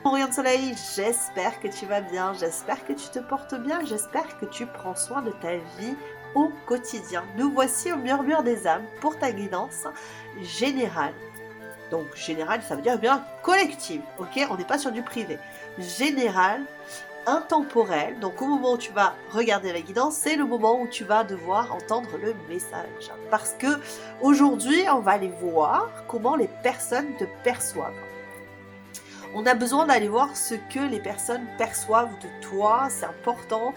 Mon rayon de soleil, j'espère que tu vas bien, j'espère que tu te portes bien, j'espère que tu prends soin de ta vie au quotidien. Nous voici au murmure des âmes pour ta guidance générale. Donc générale, ça veut dire bien collective, ok? On n'est pas sur du privé. Général, intemporel. Donc au moment où tu vas regarder la guidance, c'est le moment où tu vas devoir entendre le message. Parce que aujourd'hui, on va aller voir comment les personnes te perçoivent. On a besoin d'aller voir ce que les personnes perçoivent de toi, c'est important.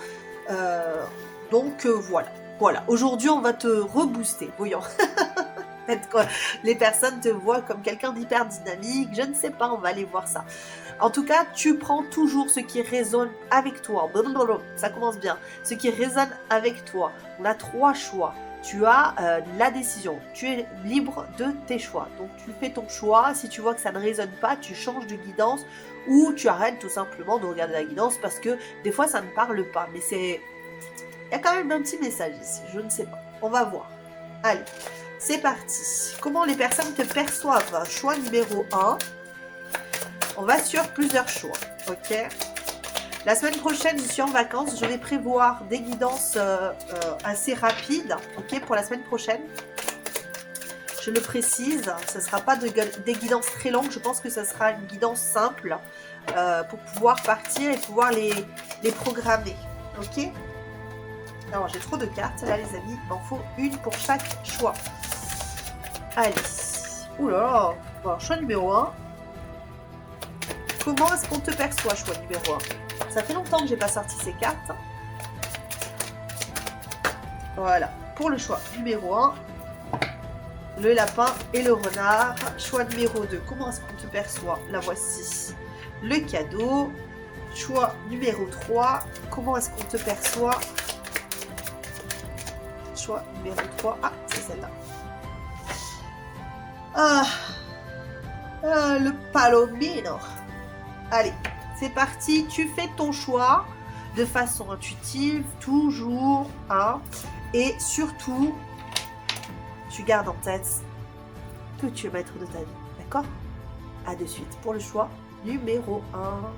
Euh, voilà. Voilà, aujourd'hui on va te rebooster, voyons. Peut-être que les personnes te voient comme quelqu'un d'hyper dynamique, je ne sais pas, on va aller voir ça. En tout cas, tu prends toujours ce qui résonne avec toi. Ça commence bien. Ce qui résonne avec toi. On a 3 choix. Tu as la décision. Tu es libre de tes choix. Donc tu fais ton choix. Si tu vois que ça ne résonne pas, tu changes de guidance ou tu arrêtes tout simplement de regarder la guidance parce que des fois ça ne parle pas. Mais c'est... Il y a quand même un petit message ici. Je ne sais pas. On va voir. Allez, c'est parti. Comment les personnes te perçoivent? Choix numéro 1. On va sur plusieurs choix, ok? La semaine prochaine, je suis en vacances. Je vais prévoir des guidances assez rapides, ok, pour la semaine prochaine. Je le précise, ce ne sera pas des guidances très longues. Je pense que ce sera une guidance simple pour pouvoir partir et pouvoir les programmer, ok? Alors, j'ai trop de cartes là, les amis. Il m'en faut une pour chaque choix. Allez. Oula. Bon, choix numéro 1. Comment est-ce qu'on te perçoit, choix numéro 1? Ça fait longtemps que j'ai pas sorti ces cartes. Voilà. Pour le choix numéro 1, le lapin et le renard. Choix numéro 2, comment est-ce qu'on te perçoit? La voici. Le cadeau. Choix numéro 3, comment est-ce qu'on te perçoit? Choix numéro 3. Ah, c'est celle-là. Le palomino. Allez, c'est parti. Tu fais ton choix de façon intuitive, toujours. Hein, et surtout, tu gardes en tête que tu es maître de ta vie. D'accord? À de suite pour le choix numéro 1.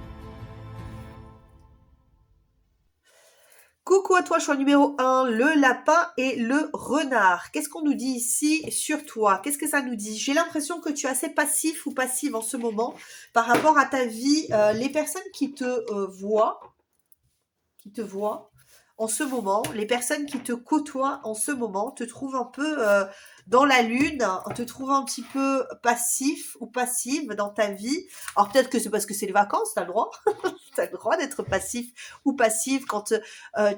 Coucou à toi, choix numéro 1, le lapin et le renard. Qu'est-ce qu'on nous dit ici sur toi? Qu'est-ce que ça nous dit? J'ai l'impression que tu es assez passif ou passive en ce moment par rapport à ta vie. Les personnes qui te voient en ce moment, les personnes qui te côtoient en ce moment te trouvent un peu dans la lune, te trouvent un petit peu passif ou passive dans ta vie. Alors peut-être que c'est parce que c'est les vacances, t'as le droit. T'as le droit d'être passif ou passive quand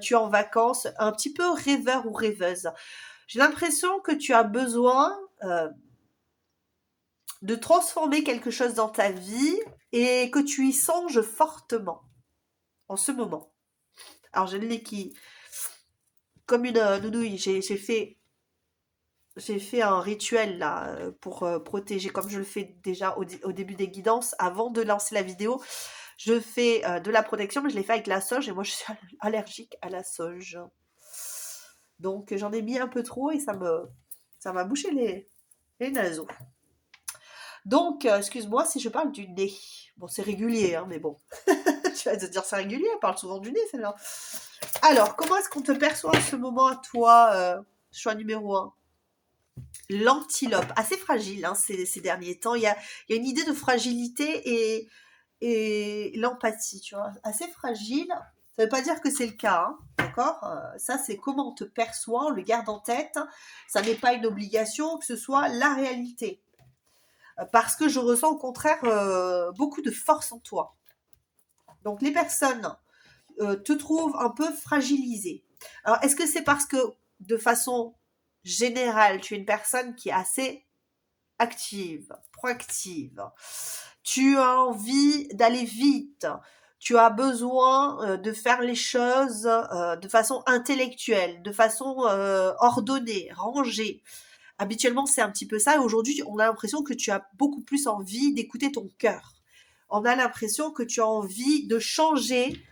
tu es en vacances, un petit peu rêveur ou rêveuse. J'ai l'impression que tu as besoin de transformer quelque chose dans ta vie et que tu y songes fortement en ce moment. Alors je l'ai qui comme une nounouille, j'ai fait un rituel là pour protéger, comme je le fais déjà au début des guidances, avant de lancer la vidéo. Je fais de la protection, mais je l'ai fait avec la sauge et moi je suis allergique à la sauge. Donc j'en ai mis un peu trop et ça m'a bouché les naseaux. Donc, excuse-moi si je parle du nez. Bon, c'est régulier, hein, mais bon. Tu vas te dire c'est régulier, elle parle souvent du nez, celle-là. Alors, comment est-ce qu'on te perçoit en ce moment à toi, choix numéro 1? L'antilope, assez fragile hein, ces derniers temps. Il y a une idée de fragilité et l'empathie, tu vois, assez fragile. Ça ne veut pas dire que c'est le cas, hein, d'accord? Ça, c'est comment on te perçoit, on le garde en tête. Ça n'est pas une obligation que ce soit la réalité. Parce que je ressens au contraire beaucoup de force en toi. Donc les personnes te trouvent un peu fragilisé. Alors, est-ce que c'est parce que, de façon générale, tu es une personne qui est assez active, proactive, tu as envie d'aller vite, tu as besoin de faire les choses de façon intellectuelle, de façon ordonnée, rangée. Habituellement, c'est un petit peu ça. Et aujourd'hui, on a l'impression que tu as beaucoup plus envie d'écouter ton cœur. On a l'impression que tu as envie de changer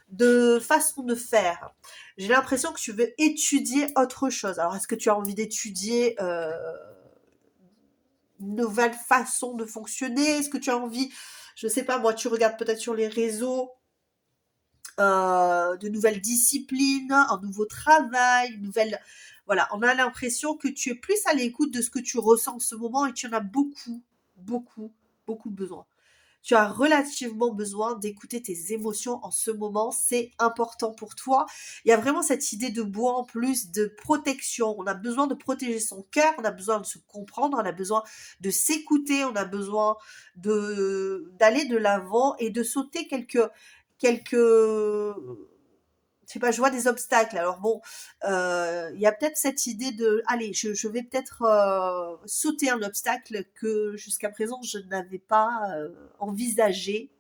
de façon de faire. J'ai l'impression que tu veux étudier autre chose. Alors, est-ce que tu as envie d'étudier une nouvelle façon de fonctionner? Est-ce que tu as envie, je sais pas, moi, tu regardes peut-être sur les réseaux de nouvelles disciplines, un nouveau travail, une nouvelle... Voilà, on a l'impression que tu es plus à l'écoute de ce que tu ressens en ce moment et tu en as beaucoup, beaucoup, beaucoup besoin. Tu as relativement besoin d'écouter tes émotions en ce moment, c'est important pour toi. Il y a vraiment cette idée de bois en plus de protection. On a besoin de protéger son cœur, on a besoin de se comprendre, on a besoin de s'écouter, on a besoin de d'aller de l'avant et de sauter quelques je sais pas, je vois des obstacles. Alors bon, il y a peut-être cette idée de, allez, je vais peut-être sauter un obstacle que jusqu'à présent je n'avais pas envisagé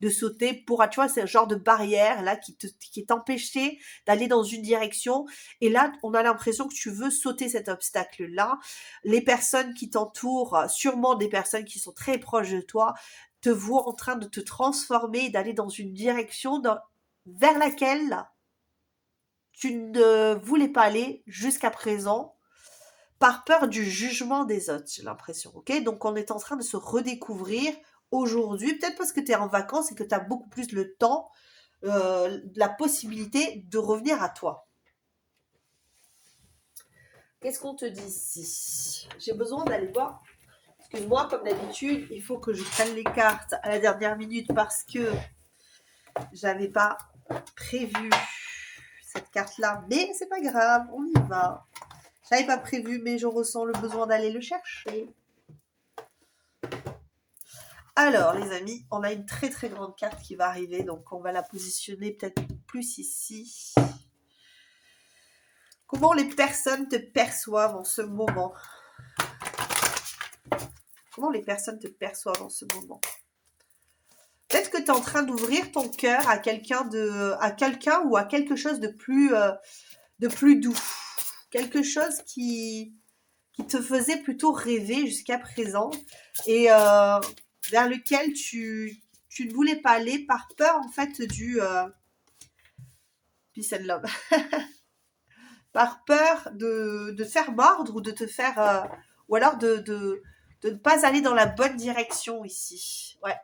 de sauter pour, tu vois, c'est un genre de barrière là qui est empêché d'aller dans une direction. Et là, on a l'impression que tu veux sauter cet obstacle-là. Les personnes qui t'entourent, sûrement des personnes qui sont très proches de toi, te voient en train de te transformer et d'aller dans une direction vers laquelle tu ne voulais pas aller jusqu'à présent par peur du jugement des autres, j'ai l'impression. Ok, donc on est en train de se redécouvrir aujourd'hui, peut-être parce que tu es en vacances et que tu as beaucoup plus le temps, la possibilité de revenir à toi. Qu'est-ce qu'on te dit ici? J'ai besoin d'aller voir. Excuse-moi, comme d'habitude, il faut que je prenne les cartes à la dernière minute parce que j'avais pas prévu cette carte-là. Mais c'est pas grave, on y va. J'avais pas prévu, mais je ressens le besoin d'aller le chercher. Alors, les amis, on a une très très grande carte qui va arriver, donc on va la positionner peut-être plus ici. Comment les personnes te perçoivent en ce moment? Comment les personnes te perçoivent en ce moment? Peut-être que tu es en train d'ouvrir ton cœur à quelqu'un ou à quelque chose de plus doux. Quelque chose qui te faisait plutôt rêver jusqu'à présent et vers lequel tu ne voulais pas aller par peur en fait du peace and love. Par peur de faire mordre ou de te faire ou alors de ne pas aller dans la bonne direction ici. Ouais.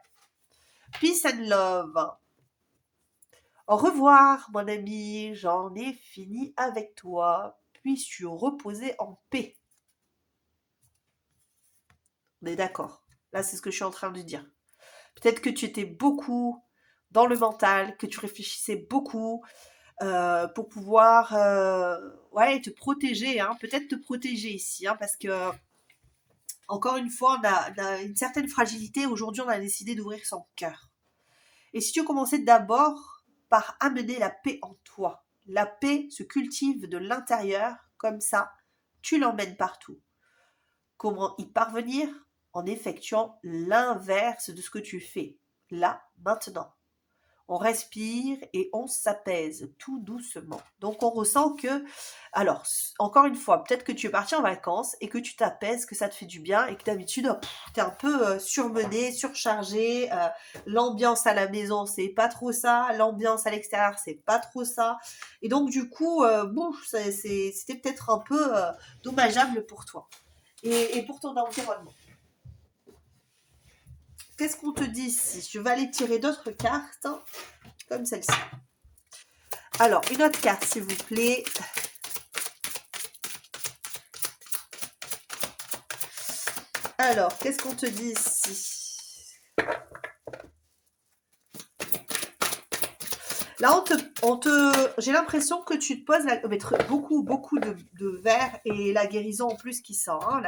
Peace and love. Au revoir, mon ami, j'en ai fini avec toi. Puisses-tu reposer en paix. On est d'accord. Là, c'est ce que je suis en train de dire. Peut-être que tu étais beaucoup dans le mental, que tu réfléchissais beaucoup pour pouvoir ouais, te protéger. Hein, peut-être te protéger ici, hein, parce que encore une fois, on a une certaine fragilité. Aujourd'hui, on a décidé d'ouvrir son cœur. Et si tu commençais d'abord par amener la paix en toi, la paix se cultive de l'intérieur, comme ça, tu l'emmènes partout. Comment y parvenir? En effectuant l'inverse de ce que tu fais, là, maintenant. On respire et on s'apaise tout doucement. Donc on ressent que, alors encore une fois, peut-être que tu es parti en vacances et que tu t'apaises, que ça te fait du bien et que d'habitude tu es un peu surmené, surchargé. L'ambiance à la maison c'est pas trop ça, l'ambiance à l'extérieur c'est pas trop ça. Et donc du coup, bon, c'était peut-être un peu dommageable pour toi et pour ton environnement. Qu'est-ce qu'on te dit ici? Je vais aller tirer d'autres cartes, comme celle-ci. Alors, une autre carte, s'il vous plaît. Alors, qu'est-ce qu'on te dit ici? Là, j'ai l'impression que tu te poses beaucoup de verre et la guérison en plus qui sort. Hein,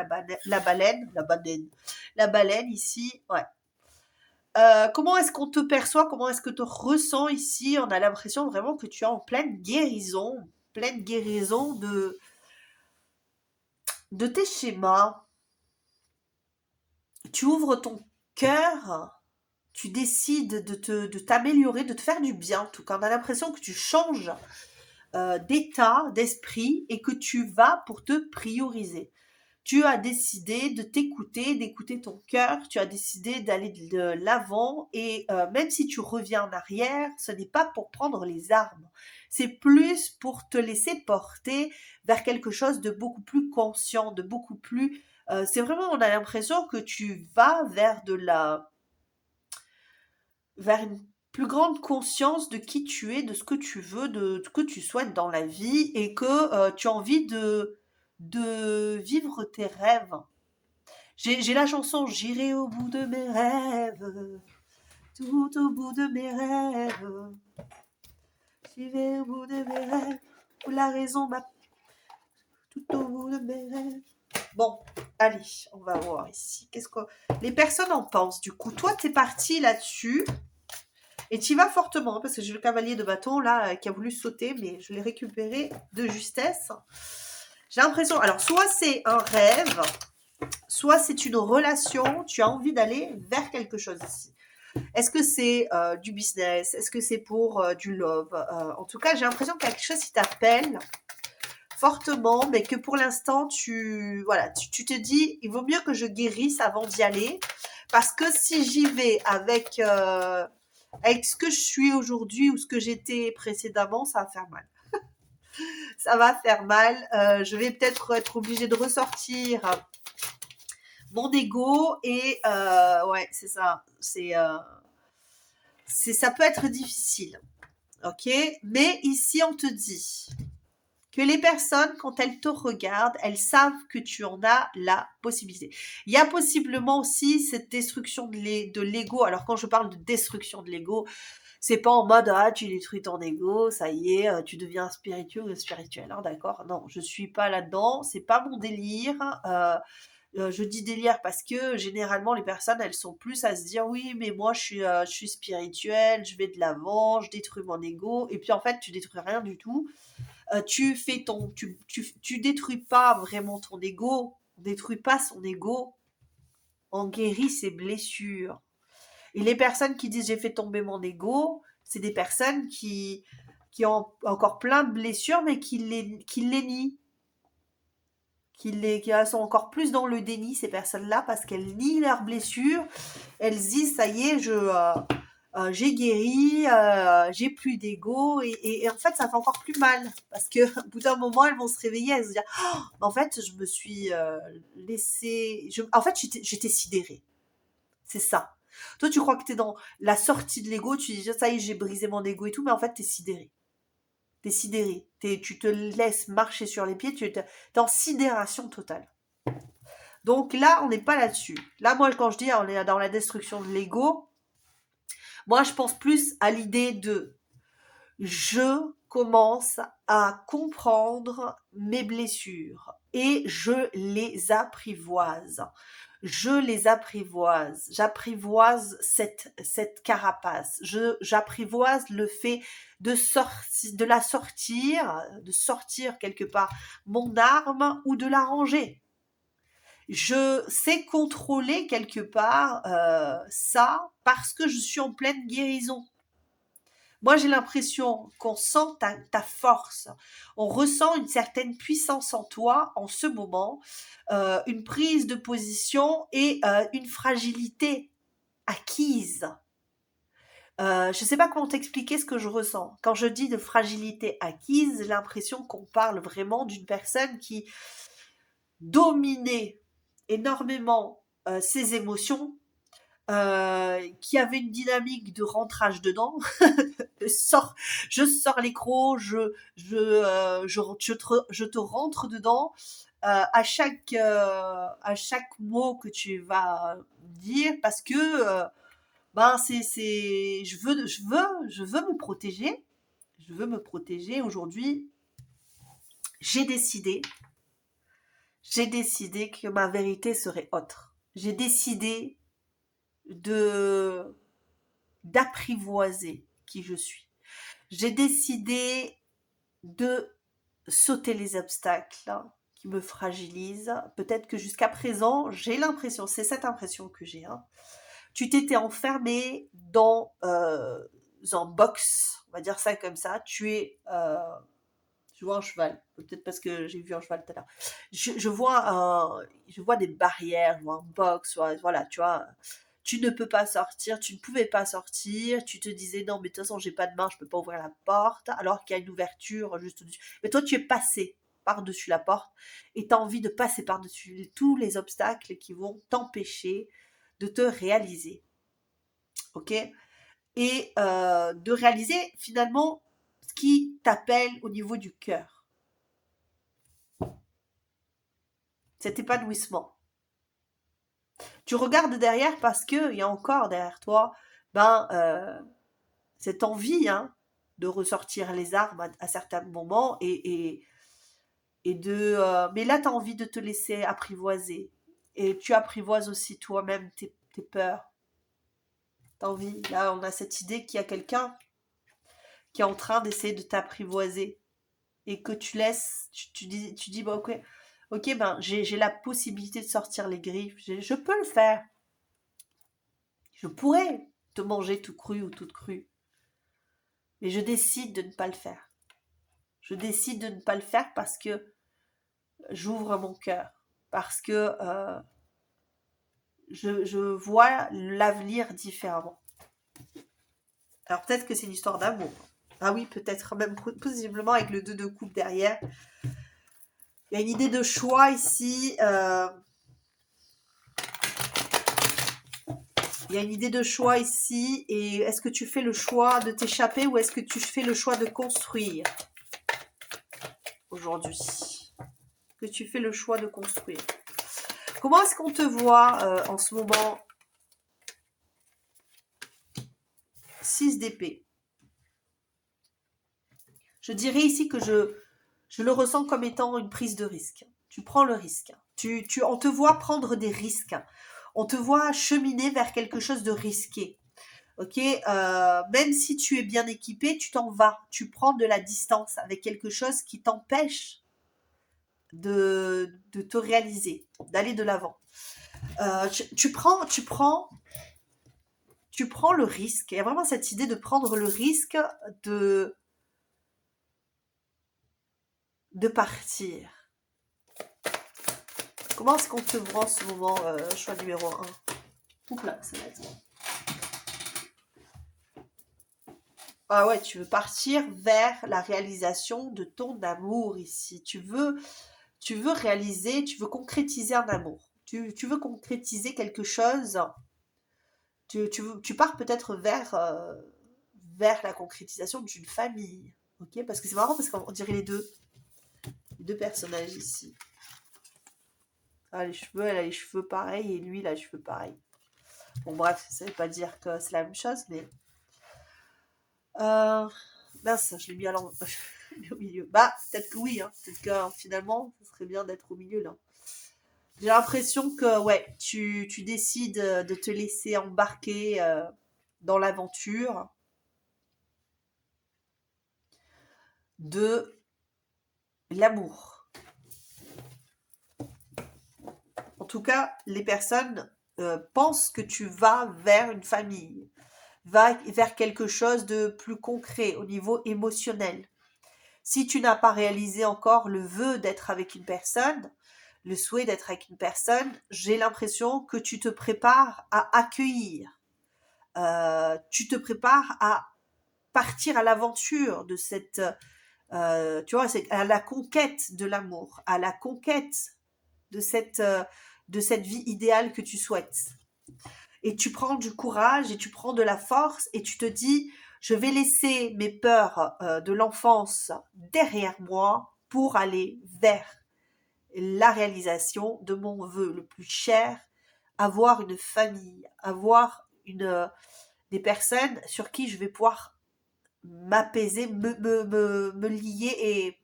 la baleine ici, ouais. Comment est-ce qu'on te perçoit? Comment est-ce que tu ressens ici? On a l'impression vraiment que tu es en pleine guérison de tes schémas. Tu ouvres ton cœur, tu décides de t'améliorer, de te faire du bien. En tout cas, on a l'impression que tu changes d'état, d'esprit et que tu vas pour te prioriser. Tu as décidé de t'écouter, d'écouter ton cœur, tu as décidé d'aller de l'avant et même si tu reviens en arrière, ce n'est pas pour prendre les armes, c'est plus pour te laisser porter vers quelque chose de beaucoup plus conscient, de beaucoup plus... c'est vraiment, on a l'impression que tu vas vers vers une plus grande conscience de qui tu es, de ce que tu veux, de ce que tu souhaites dans la vie et que tu as envie de vivre tes rêves. J'ai la chanson J'irai au bout de mes rêves, tout au bout de mes rêves. J'y vais au bout de mes rêves, où la raison m'a tout au bout de mes rêves. Bon, allez, on va voir ici. Qu'est-ce que les personnes en pensent du coup? Toi, t'es parti là-dessus et tu y vas fortement parce que j'ai le cavalier de bâton là qui a voulu sauter, mais je l'ai récupéré de justesse. J'ai l'impression, alors soit c'est un rêve, soit c'est une relation. Tu as envie d'aller vers quelque chose ici. Est-ce que c'est du business? Est-ce que c'est pour du love? En tout cas, j'ai l'impression qu'il y a quelque chose qui t'appelle fortement, mais que pour l'instant, voilà, tu te dis, il vaut mieux que je guérisse avant d'y aller, parce que si j'y vais avec ce que je suis aujourd'hui ou ce que j'étais précédemment, ça va faire mal. Ça va faire mal. Je vais peut-être être obligée de ressortir mon ego et ouais, c'est ça. Ça peut être difficile, ok? Mais ici, on te dit que les personnes, quand elles te regardent, elles savent que tu en as la possibilité. Il y a possiblement aussi cette destruction de l'ego. Alors, quand je parle de destruction de l'ego, c'est pas en mode ah tu détruis ton ego, ça y est, tu deviens spirituel ou spirituel, hein, d'accord? Non, je suis pas là-dedans, c'est pas mon délire. Je dis délire parce que généralement les personnes elles sont plus à se dire oui mais moi je suis spirituelle, je vais de l'avant, je détruis mon ego et puis en fait tu détruis rien du tout. Tu détruis pas vraiment ton ego, on détruit pas son ego, on guérit ses blessures. Et les personnes qui disent j'ai fait tomber mon ego, c'est des personnes qui ont encore plein de blessures mais qui les nient. Qui sont encore plus dans le déni, ces personnes-là, parce qu'elles nient leurs blessures. Elles disent, ça y est, j'ai guéri, j'ai plus d'ego. Et en fait, ça fait encore plus mal. Parce qu'au bout d'un moment, elles vont se réveiller, elles vont se dire, oh, en fait, je me suis laissée... En fait, j'étais sidérée. C'est ça. Toi, tu crois que t'es dans la sortie de l'ego, tu dis, ça y est, j'ai brisé mon ego et tout, mais en fait, t'es sidéré. T'es sidéré. Tu te laisses marcher sur les pieds, t'es en sidération totale. Donc là, on n'est pas là-dessus. Là, moi, quand je dis on est dans la destruction de l'ego, moi, je pense plus à l'idée de je commence à comprendre mes blessures et je les apprivoise. Je les apprivoise. J'apprivoise cette carapace. J'apprivoise le fait de la sortir, de sortir quelque part mon arme ou de la ranger. Je sais contrôler quelque part ça parce que je suis en pleine guérison. Moi, j'ai l'impression qu'on sent ta force, on ressent une certaine puissance en toi en ce moment, une prise de position et une fragilité acquise. Je ne sais pas comment t'expliquer ce que je ressens. Quand je dis de fragilité acquise, j'ai l'impression qu'on parle vraiment d'une personne qui dominait énormément ses émotions, qui avait une dynamique de rentrage dedans. je sors l'écro, je te rentre dedans. À chaque mot que tu vas dire, parce que ben je veux me protéger. Je veux me protéger. Aujourd'hui, j'ai décidé j'ai décidé que ma vérité serait autre. J'ai décidé de d'apprivoiser qui je suis. J'ai décidé de sauter les obstacles qui me fragilisent. Peut-être que jusqu'à présent, j'ai l'impression, c'est cette impression que j'ai, hein, tu t'étais enfermé dans un box, on va dire ça comme ça. Je vois un cheval, peut-être parce que j'ai vu un cheval tout à l'heure. Je vois des barrières, je vois un box, voilà, tu vois. Tu ne peux pas sortir, tu ne pouvais pas sortir, tu te disais non mais de toute façon j'ai pas de main, je peux pas ouvrir la porte, alors qu'il y a une ouverture juste au-dessus. Mais toi tu es passé par-dessus la porte et tu as envie de passer par-dessus tous les obstacles qui vont t'empêcher de te réaliser. Ok? et de réaliser finalement ce qui t'appelle au niveau du cœur. Cet épanouissement. Tu regardes derrière parce qu'il y a encore derrière toi cette envie de ressortir les armes à certains moments et mais là, tu as envie de te laisser apprivoiser. Et tu apprivoises aussi toi-même tes peurs. T'as envie. Là, on a cette idée qu'il y a quelqu'un qui est en train d'essayer de t'apprivoiser. Et que tu laisses, tu dis bah, ok, ben, j'ai la possibilité de sortir les griffes. Je peux le faire. Je pourrais te manger tout cru ou toute crue. Mais je décide de ne pas le faire. Je décide de ne pas le faire parce que j'ouvre mon cœur. Parce que je vois l'avenir différemment. Alors peut-être que c'est une histoire d'amour. Ah oui, peut-être même possiblement avec le 2 de coupe derrière. Il y a une idée de choix ici. Il y a une idée de choix ici. Et est-ce que tu fais le choix de t'échapper ou est-ce que tu fais le choix de construire aujourd'hui? Que tu fais le choix de construire. Comment est-ce qu'on te voit en ce moment? 6 d'épée. Je dirais ici que je le ressens comme étant une prise de risque. Tu prends le risque. On te voit prendre des risques. On te voit cheminer vers quelque chose de risqué. Ok, même si tu es bien équipé, tu t'en vas. Tu prends de la distance avec quelque chose qui t'empêche de te réaliser, d'aller de l'avant. Tu prends le risque. Il y a vraiment cette idée de prendre le risque de partir. Comment est-ce qu'on te voit en ce moment, choix numéro 1? Oups là, ça va être... Ah ouais, tu veux partir vers la réalisation de ton amour ici. Tu veux réaliser, tu veux concrétiser un amour. Tu veux concrétiser quelque chose. Tu pars peut-être vers la concrétisation d'une famille. Ok, parce que c'est marrant parce qu'on dirait les deux personnages ici. Ah, les cheveux, elle a les cheveux pareils et lui, il a les cheveux pareils. Bon, bref, ça ne veut pas dire que c'est la même chose, mais... Mince, je l'ai mis au milieu. Bah, peut-être que oui, peut-être que finalement, ce serait bien d'être au milieu, là. J'ai l'impression que, ouais, tu décides de te laisser embarquer dans l'aventure de l'amour. En tout cas, les personnes pensent que tu vas vers une famille, va vers quelque chose de plus concret au niveau émotionnel. Si tu n'as pas réalisé encore le vœu d'être avec une personne, le souhait d'être avec une personne, j'ai l'impression que tu te prépares à accueillir. Tu te prépares à partir à l'aventure de cette... tu vois, c'est à la conquête de l'amour, à la conquête de cette vie idéale que tu souhaites. Et tu prends du courage et tu prends de la force et tu te dis, je vais laisser mes peurs de l'enfance derrière moi pour aller vers la réalisation de mon vœu le plus cher, avoir une famille, avoir des personnes sur qui je vais pouvoir m'apaiser, me lier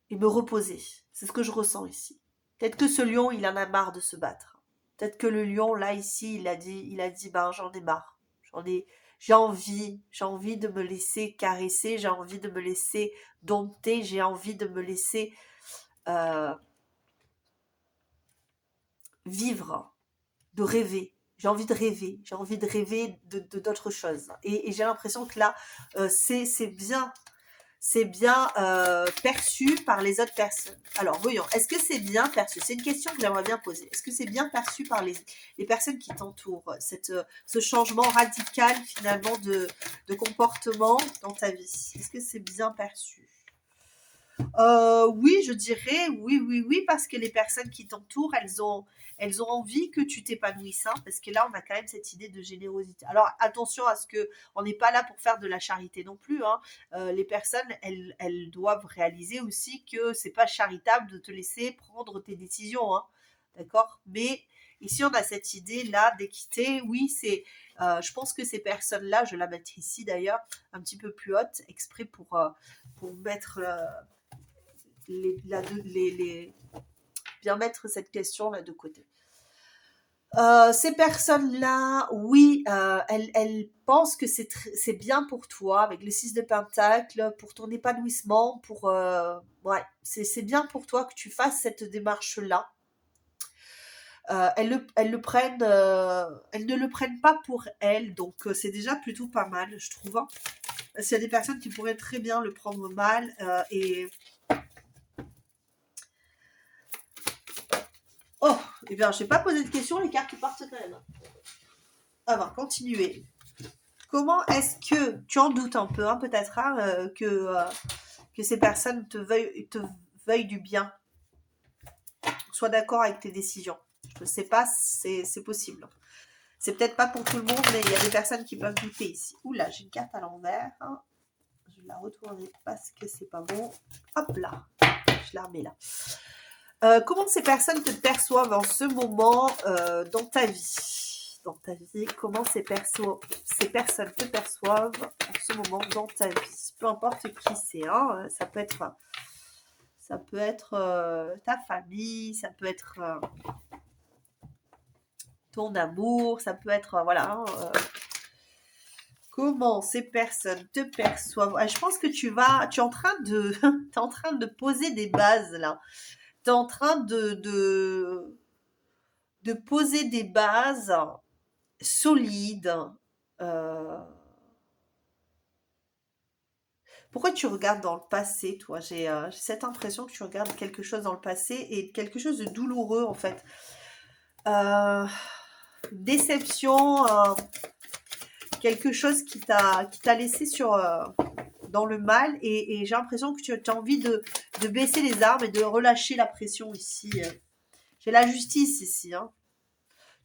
et me reposer. C'est ce que je ressens ici. Peut-être que ce lion, il en a marre de se battre. Peut-être que le lion, là, ici, il a dit, ben, j'en ai marre. J'ai envie de me laisser caresser, j'ai envie de me laisser dompter, j'ai envie de me laisser vivre, de rêver. J'ai envie de rêver de d'autres choses. Et j'ai l'impression que là, c'est bien perçu par les autres personnes. Alors, voyons, est-ce que c'est bien perçu? C'est une question que j'aimerais bien poser. Est-ce que c'est bien perçu par les personnes qui t'entourent, ce changement radical finalement de comportement dans ta vie? Est-ce que c'est bien perçu? Oui, je dirais oui, oui, oui, parce que les personnes qui t'entourent, elles ont envie que tu t'épanouisses, hein, parce que là, on a quand même cette idée de générosité. Alors, attention à ce que on n'est pas là pour faire de la charité non plus, hein. Les personnes, elles doivent réaliser aussi que c'est pas charitable de te laisser prendre tes décisions, hein, d'accord? Mais ici, on a cette idée-là d'équité. Oui, je pense que ces personnes-là, je la mettrai ici d'ailleurs, un petit peu plus haute, exprès pour mettre bien mettre cette question-là de côté. Ces personnes-là, oui, elles pensent que c'est bien pour toi, avec le 6 de Pentacle, pour ton épanouissement, ouais, c'est bien pour toi que tu fasses cette démarche-là. Elles ne le prennent pas pour elles, donc c'est déjà plutôt pas mal, je trouve, hein. Parce qu'il y a des personnes qui pourraient très bien le prendre mal, et oh, eh bien, je n'ai pas posé de questions, les cartes partent quand même. On va continuer. Comment est-ce que tu en doutes un peu, hein, peut-être, hein, que ces personnes te veuillent du bien, soient d'accord avec tes décisions? Je ne sais pas, c'est possible. C'est peut-être pas pour tout le monde, mais il y a des personnes qui peuvent douter ici. Oula, j'ai une carte à l'envers, hein. Je vais la retourner parce que c'est pas bon. Hop là, je la remets là. Comment ces personnes te perçoivent en ce moment dans ta vie? Dans ta vie, comment ces personnes te perçoivent en ce moment dans ta vie? Peu importe qui c'est, hein, ça peut être ta famille, ça peut être ton amour, ça peut être voilà. Hein, comment ces personnes te perçoivent? Je pense que tu es en train de, t'es en train de poser des bases là. Tu es en train de poser des bases solides. Euh, Pourquoi tu regardes dans le passé, toi? J'ai cette impression que tu regardes quelque chose dans le passé et quelque chose de douloureux, en fait. Euh, Déception, quelque chose qui t'a laissé dans le mal et j'ai l'impression que tu as envie de baisser les armes et de relâcher la pression ici. J'ai la justice ici, hein.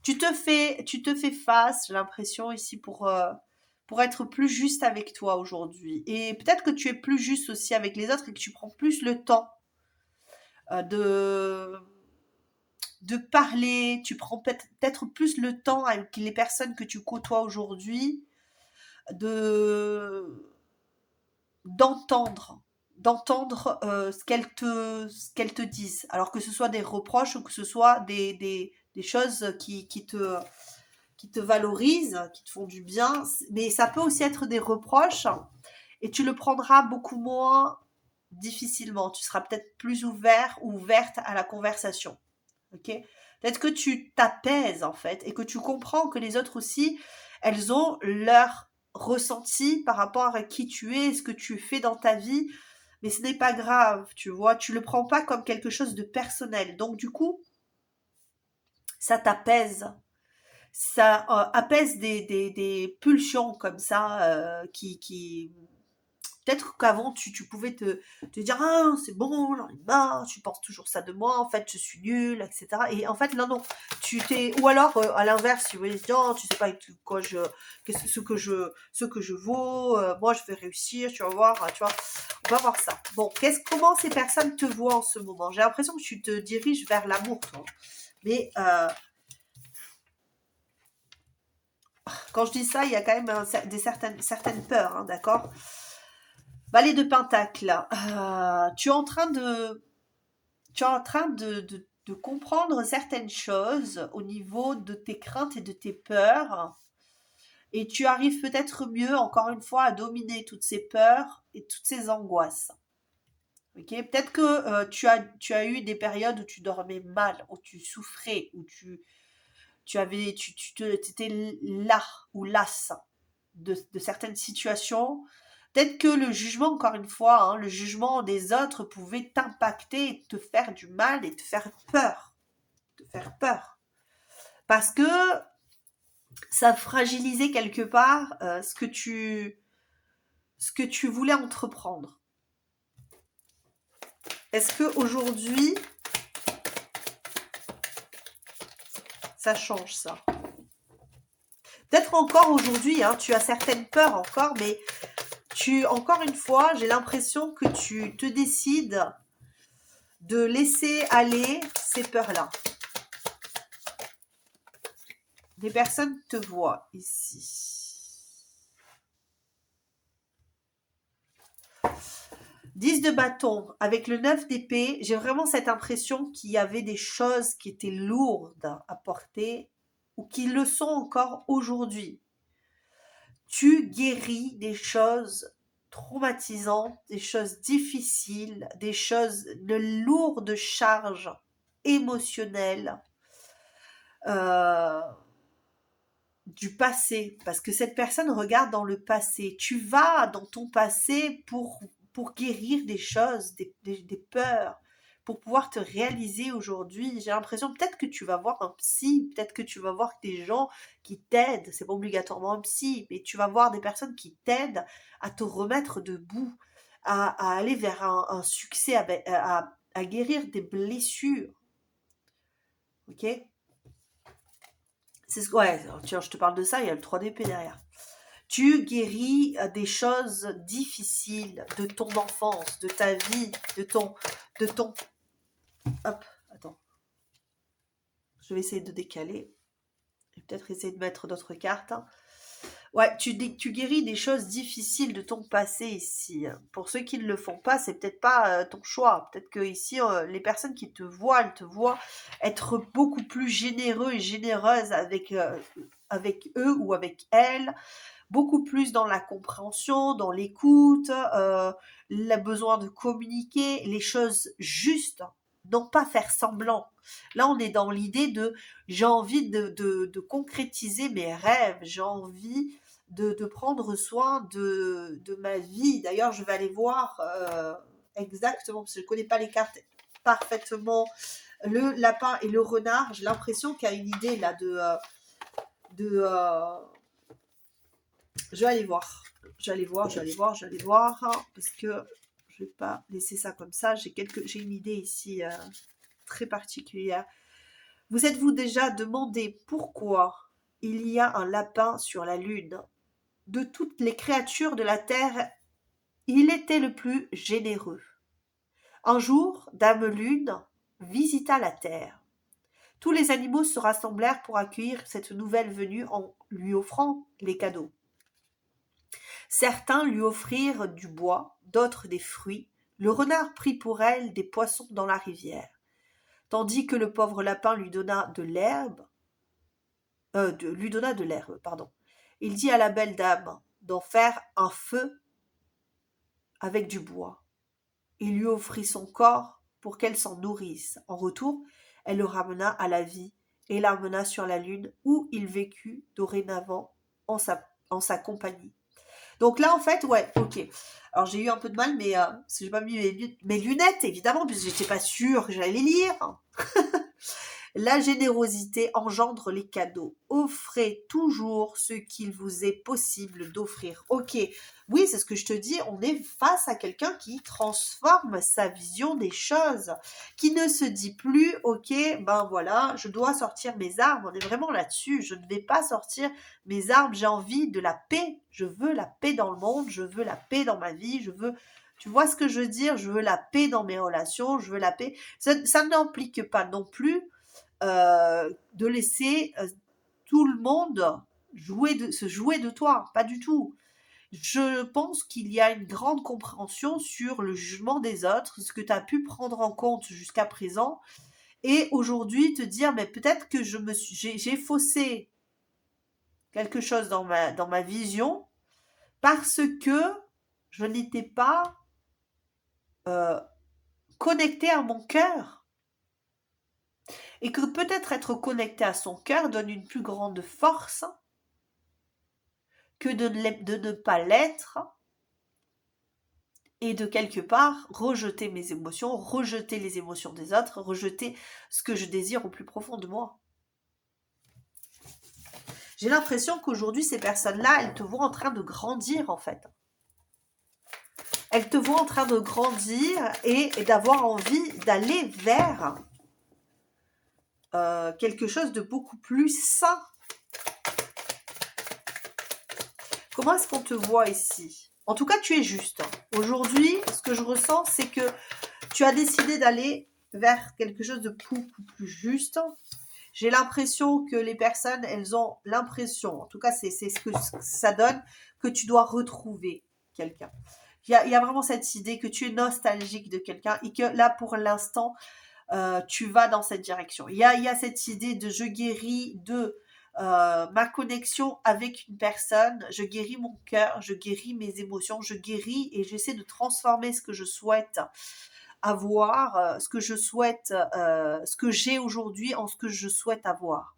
Tu te fais face, j'ai l'impression ici pour être plus juste avec toi aujourd'hui. Et peut-être que tu es plus juste aussi avec les autres et que tu prends plus le temps euh, de, de parler, tu prends peut-être plus le temps avec les personnes que tu côtoies aujourd'hui de d'entendre ce qu'elles te disent. Alors que ce soit des reproches ou que ce soit des choses qui te valorisent, qui te font du bien, mais ça peut aussi être des reproches et tu le prendras beaucoup moins difficilement. Tu seras peut-être plus ouvert ou ouverte à la conversation. Ok? Peut-être que tu t'apaises en fait et que tu comprends que les autres aussi, elles ont leur ressenti par rapport à qui tu es, ce que tu fais dans ta vie, mais ce n'est pas grave, tu vois, tu le prends pas comme quelque chose de personnel. Donc du coup, ça t'apaise, ça apaise des pulsions comme ça qui peut-être qu'avant tu pouvais te dire ah c'est bon j'en ai marre tu penses toujours ça de moi en fait je suis nulle etc et en fait non tu t'es ou alors à l'inverse tu veux dire non tu sais pas quoi ce que je vaux moi je vais réussir tu vas voir tu vois on va voir ça bon comment ces personnes te voient en ce moment j'ai l'impression que tu te diriges vers l'amour toi mais quand je dis ça, il y a quand même certaines peurs, hein, d'accord. Valet de Pentacle, tu es en train de comprendre certaines choses au niveau de tes craintes et de tes peurs. Et tu arrives peut-être mieux, encore une fois, à dominer toutes ces peurs et toutes ces angoisses. Ok. Peut-être que tu as eu des périodes où tu dormais mal, où tu souffrais, où tu étais là ou lasse de certaines situations. Peut-être que le jugement, encore une fois, hein, le jugement des autres pouvait t'impacter, te faire du mal et te faire peur. Te faire peur. Parce que ça fragilisait quelque part ce que tu voulais entreprendre. Est-ce qu'aujourd'hui, ça change ça? Peut-être encore aujourd'hui, hein, tu as certaines peurs encore, mais encore une fois, j'ai l'impression que tu te décides de laisser aller ces peurs-là. Des personnes te voient ici. 10 de bâton, avec le 9 d'épée, j'ai vraiment cette impression qu'il y avait des choses qui étaient lourdes à porter ou qui le sont encore aujourd'hui. Tu guéris des choses traumatisantes, des choses difficiles, des choses de lourdes charges émotionnelles du passé, parce que cette personne regarde dans le passé. Tu vas dans ton passé pour guérir des choses, des peurs, pour pouvoir te réaliser aujourd'hui. J'ai l'impression peut-être que tu vas voir un psy, peut-être que tu vas voir des gens qui t'aident, c'est pas obligatoirement un psy, mais tu vas voir des personnes qui t'aident à te remettre debout, à aller vers un succès, à guérir des blessures. Ok? Ouais, tiens, je te parle de ça, il y a le 3 d'épée derrière. Tu guéris des choses difficiles de ton enfance, de ta vie, de ton... Hop, attends. Je vais essayer de décaler. Et peut-être essayer de mettre d'autres cartes. Ouais, tu guéris des choses difficiles de ton passé ici. Pour ceux qui ne le font pas, c'est peut-être pas ton choix. Peut-être que ici, les personnes qui te voient, elles te voient être beaucoup plus généreux et généreuse avec eux ou avec elles, beaucoup plus dans la compréhension, dans l'écoute, le besoin de communiquer, les choses justes, non pas faire semblant. Là, on est dans l'idée de j'ai envie de concrétiser mes rêves, j'ai envie de prendre soin de ma vie. D'ailleurs, je vais aller voir exactement, parce que je ne connais pas les cartes parfaitement, le lapin et le renard. J'ai l'impression qu'il y a une idée là je vais aller voir. Je vais aller voir, hein, parce que je vais pas laisser ça comme ça. J'ai une idée ici très particulière. Vous êtes-vous déjà demandé pourquoi il y a un lapin sur la lune? De toutes les créatures de la terre, il était le plus généreux. Un jour, Dame Lune visita la terre. Tous les animaux se rassemblèrent pour accueillir cette nouvelle venue en lui offrant les cadeaux. Certains lui offrirent du bois, d'autres des fruits. Le renard prit pour elle des poissons dans la rivière, tandis que le pauvre lapin lui donna de l'herbe. Pardon. Il dit à la belle dame d'en faire un feu avec du bois. Il lui offrit son corps pour qu'elle s'en nourrisse. En retour, elle le ramena à la vie et l'amena sur la lune où il vécut dorénavant en sa compagnie. Donc là, en fait, ouais, ok. Alors j'ai eu un peu de mal, mais parce que j'ai pas mis mes lunettes, évidemment, puisque j'étais pas sûre que j'allais les lire. La générosité engendre les cadeaux. Offrez toujours ce qu'il vous est possible d'offrir. Ok, oui, c'est ce que je te dis, on est face à quelqu'un qui transforme sa vision des choses, qui ne se dit plus, ok, ben voilà, je dois sortir mes armes, on est vraiment là-dessus, je ne vais pas sortir mes armes, j'ai envie de la paix, je veux la paix dans le monde, je veux la paix dans ma vie, je veux... Tu vois ce que je veux dire? Je veux la paix dans mes relations, je veux la paix. Ça n'implique pas non plus de laisser tout le monde se jouer de toi, pas du tout. Je pense qu'il y a une grande compréhension sur le jugement des autres, ce que tu as pu prendre en compte jusqu'à présent, et aujourd'hui te dire, mais peut-être que j'ai faussé quelque chose dans ma vision, parce que je n'étais pas connectée à mon cœur. Et que peut-être être connecté à son cœur donne une plus grande force que de ne pas l'être et de quelque part rejeter mes émotions, rejeter les émotions des autres, rejeter ce que je désire au plus profond de moi. J'ai l'impression qu'aujourd'hui, ces personnes-là, elles te voient en train de grandir en fait. elles te voient en train de grandir et d'avoir envie d'aller vers quelque chose de beaucoup plus sain. Comment est-ce qu'on te voit ici? En tout cas, tu es juste. Aujourd'hui, ce que je ressens, c'est que tu as décidé d'aller vers quelque chose de beaucoup plus juste. J'ai l'impression que les personnes, elles ont l'impression, en tout cas, c'est ce que ça donne, que tu dois retrouver quelqu'un. Il y a vraiment cette idée que tu es nostalgique de quelqu'un et que là, pour l'instant, tu vas dans cette direction. Il y a cette idée de je guéris de ma connexion avec une personne, je guéris mon cœur, je guéris mes émotions, je guéris et j'essaie de transformer ce que je souhaite avoir, ce que je souhaite, ce que j'ai aujourd'hui en ce que je souhaite avoir.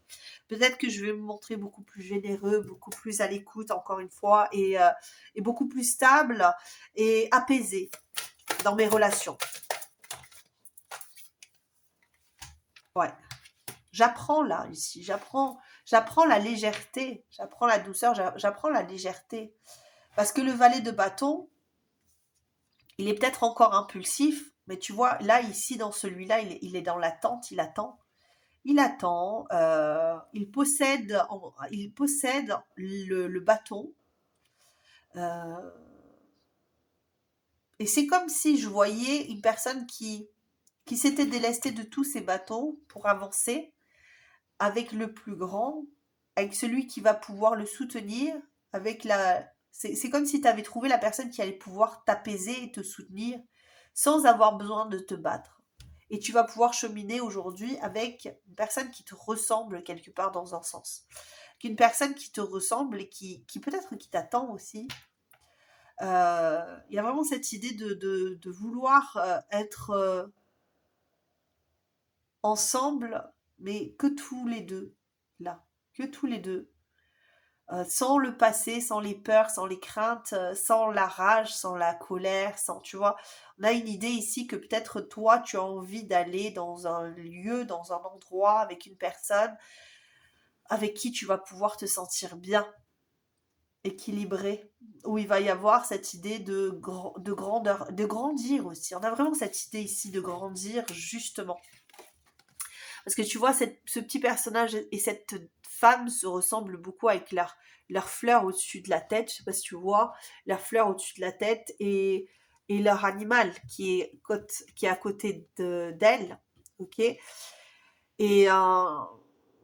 Peut-être que je vais me montrer beaucoup plus généreux, beaucoup plus à l'écoute, encore une fois, et beaucoup plus stable et apaisé dans mes relations. Ouais. J'apprends là, ici. J'apprends la légèreté. J'apprends la douceur. J'apprends la légèreté. Parce que le valet de bâton, il est peut-être encore impulsif, mais tu vois, là, ici, dans celui-là, il est dans l'attente. Il attend. Il attend. Il possède le bâton. Euh, et c'est comme si je voyais une personne qui s'était délestée de tous ses bâtons pour avancer avec le plus grand, avec celui qui va pouvoir le soutenir, avec la... C'est comme si tu avais trouvé la personne qui allait pouvoir t'apaiser et te soutenir sans avoir besoin de te battre. Et tu vas pouvoir cheminer aujourd'hui avec une personne qui te ressemble quelque part dans un sens. Une personne qui te ressemble et qui peut-être qui t'attend aussi. Il y a vraiment cette idée de vouloir être ensemble, mais que tous les deux, là, que tous les deux, sans le passé, sans les peurs, sans les craintes, sans la rage, sans la colère, sans, tu vois, on a une idée ici que peut-être toi, tu as envie d'aller dans un lieu, dans un endroit, avec une personne avec qui tu vas pouvoir te sentir bien, équilibré, où il va y avoir cette idée de grandeur, de grandir aussi. On a vraiment cette idée ici de grandir, justement. Parce que tu vois, ce petit personnage et cette femme se ressemblent beaucoup avec leur fleur au-dessus de la tête. Je sais pas si tu vois, leur fleur au-dessus de la tête et leur animal qui est à côté d'elle. Ok. Et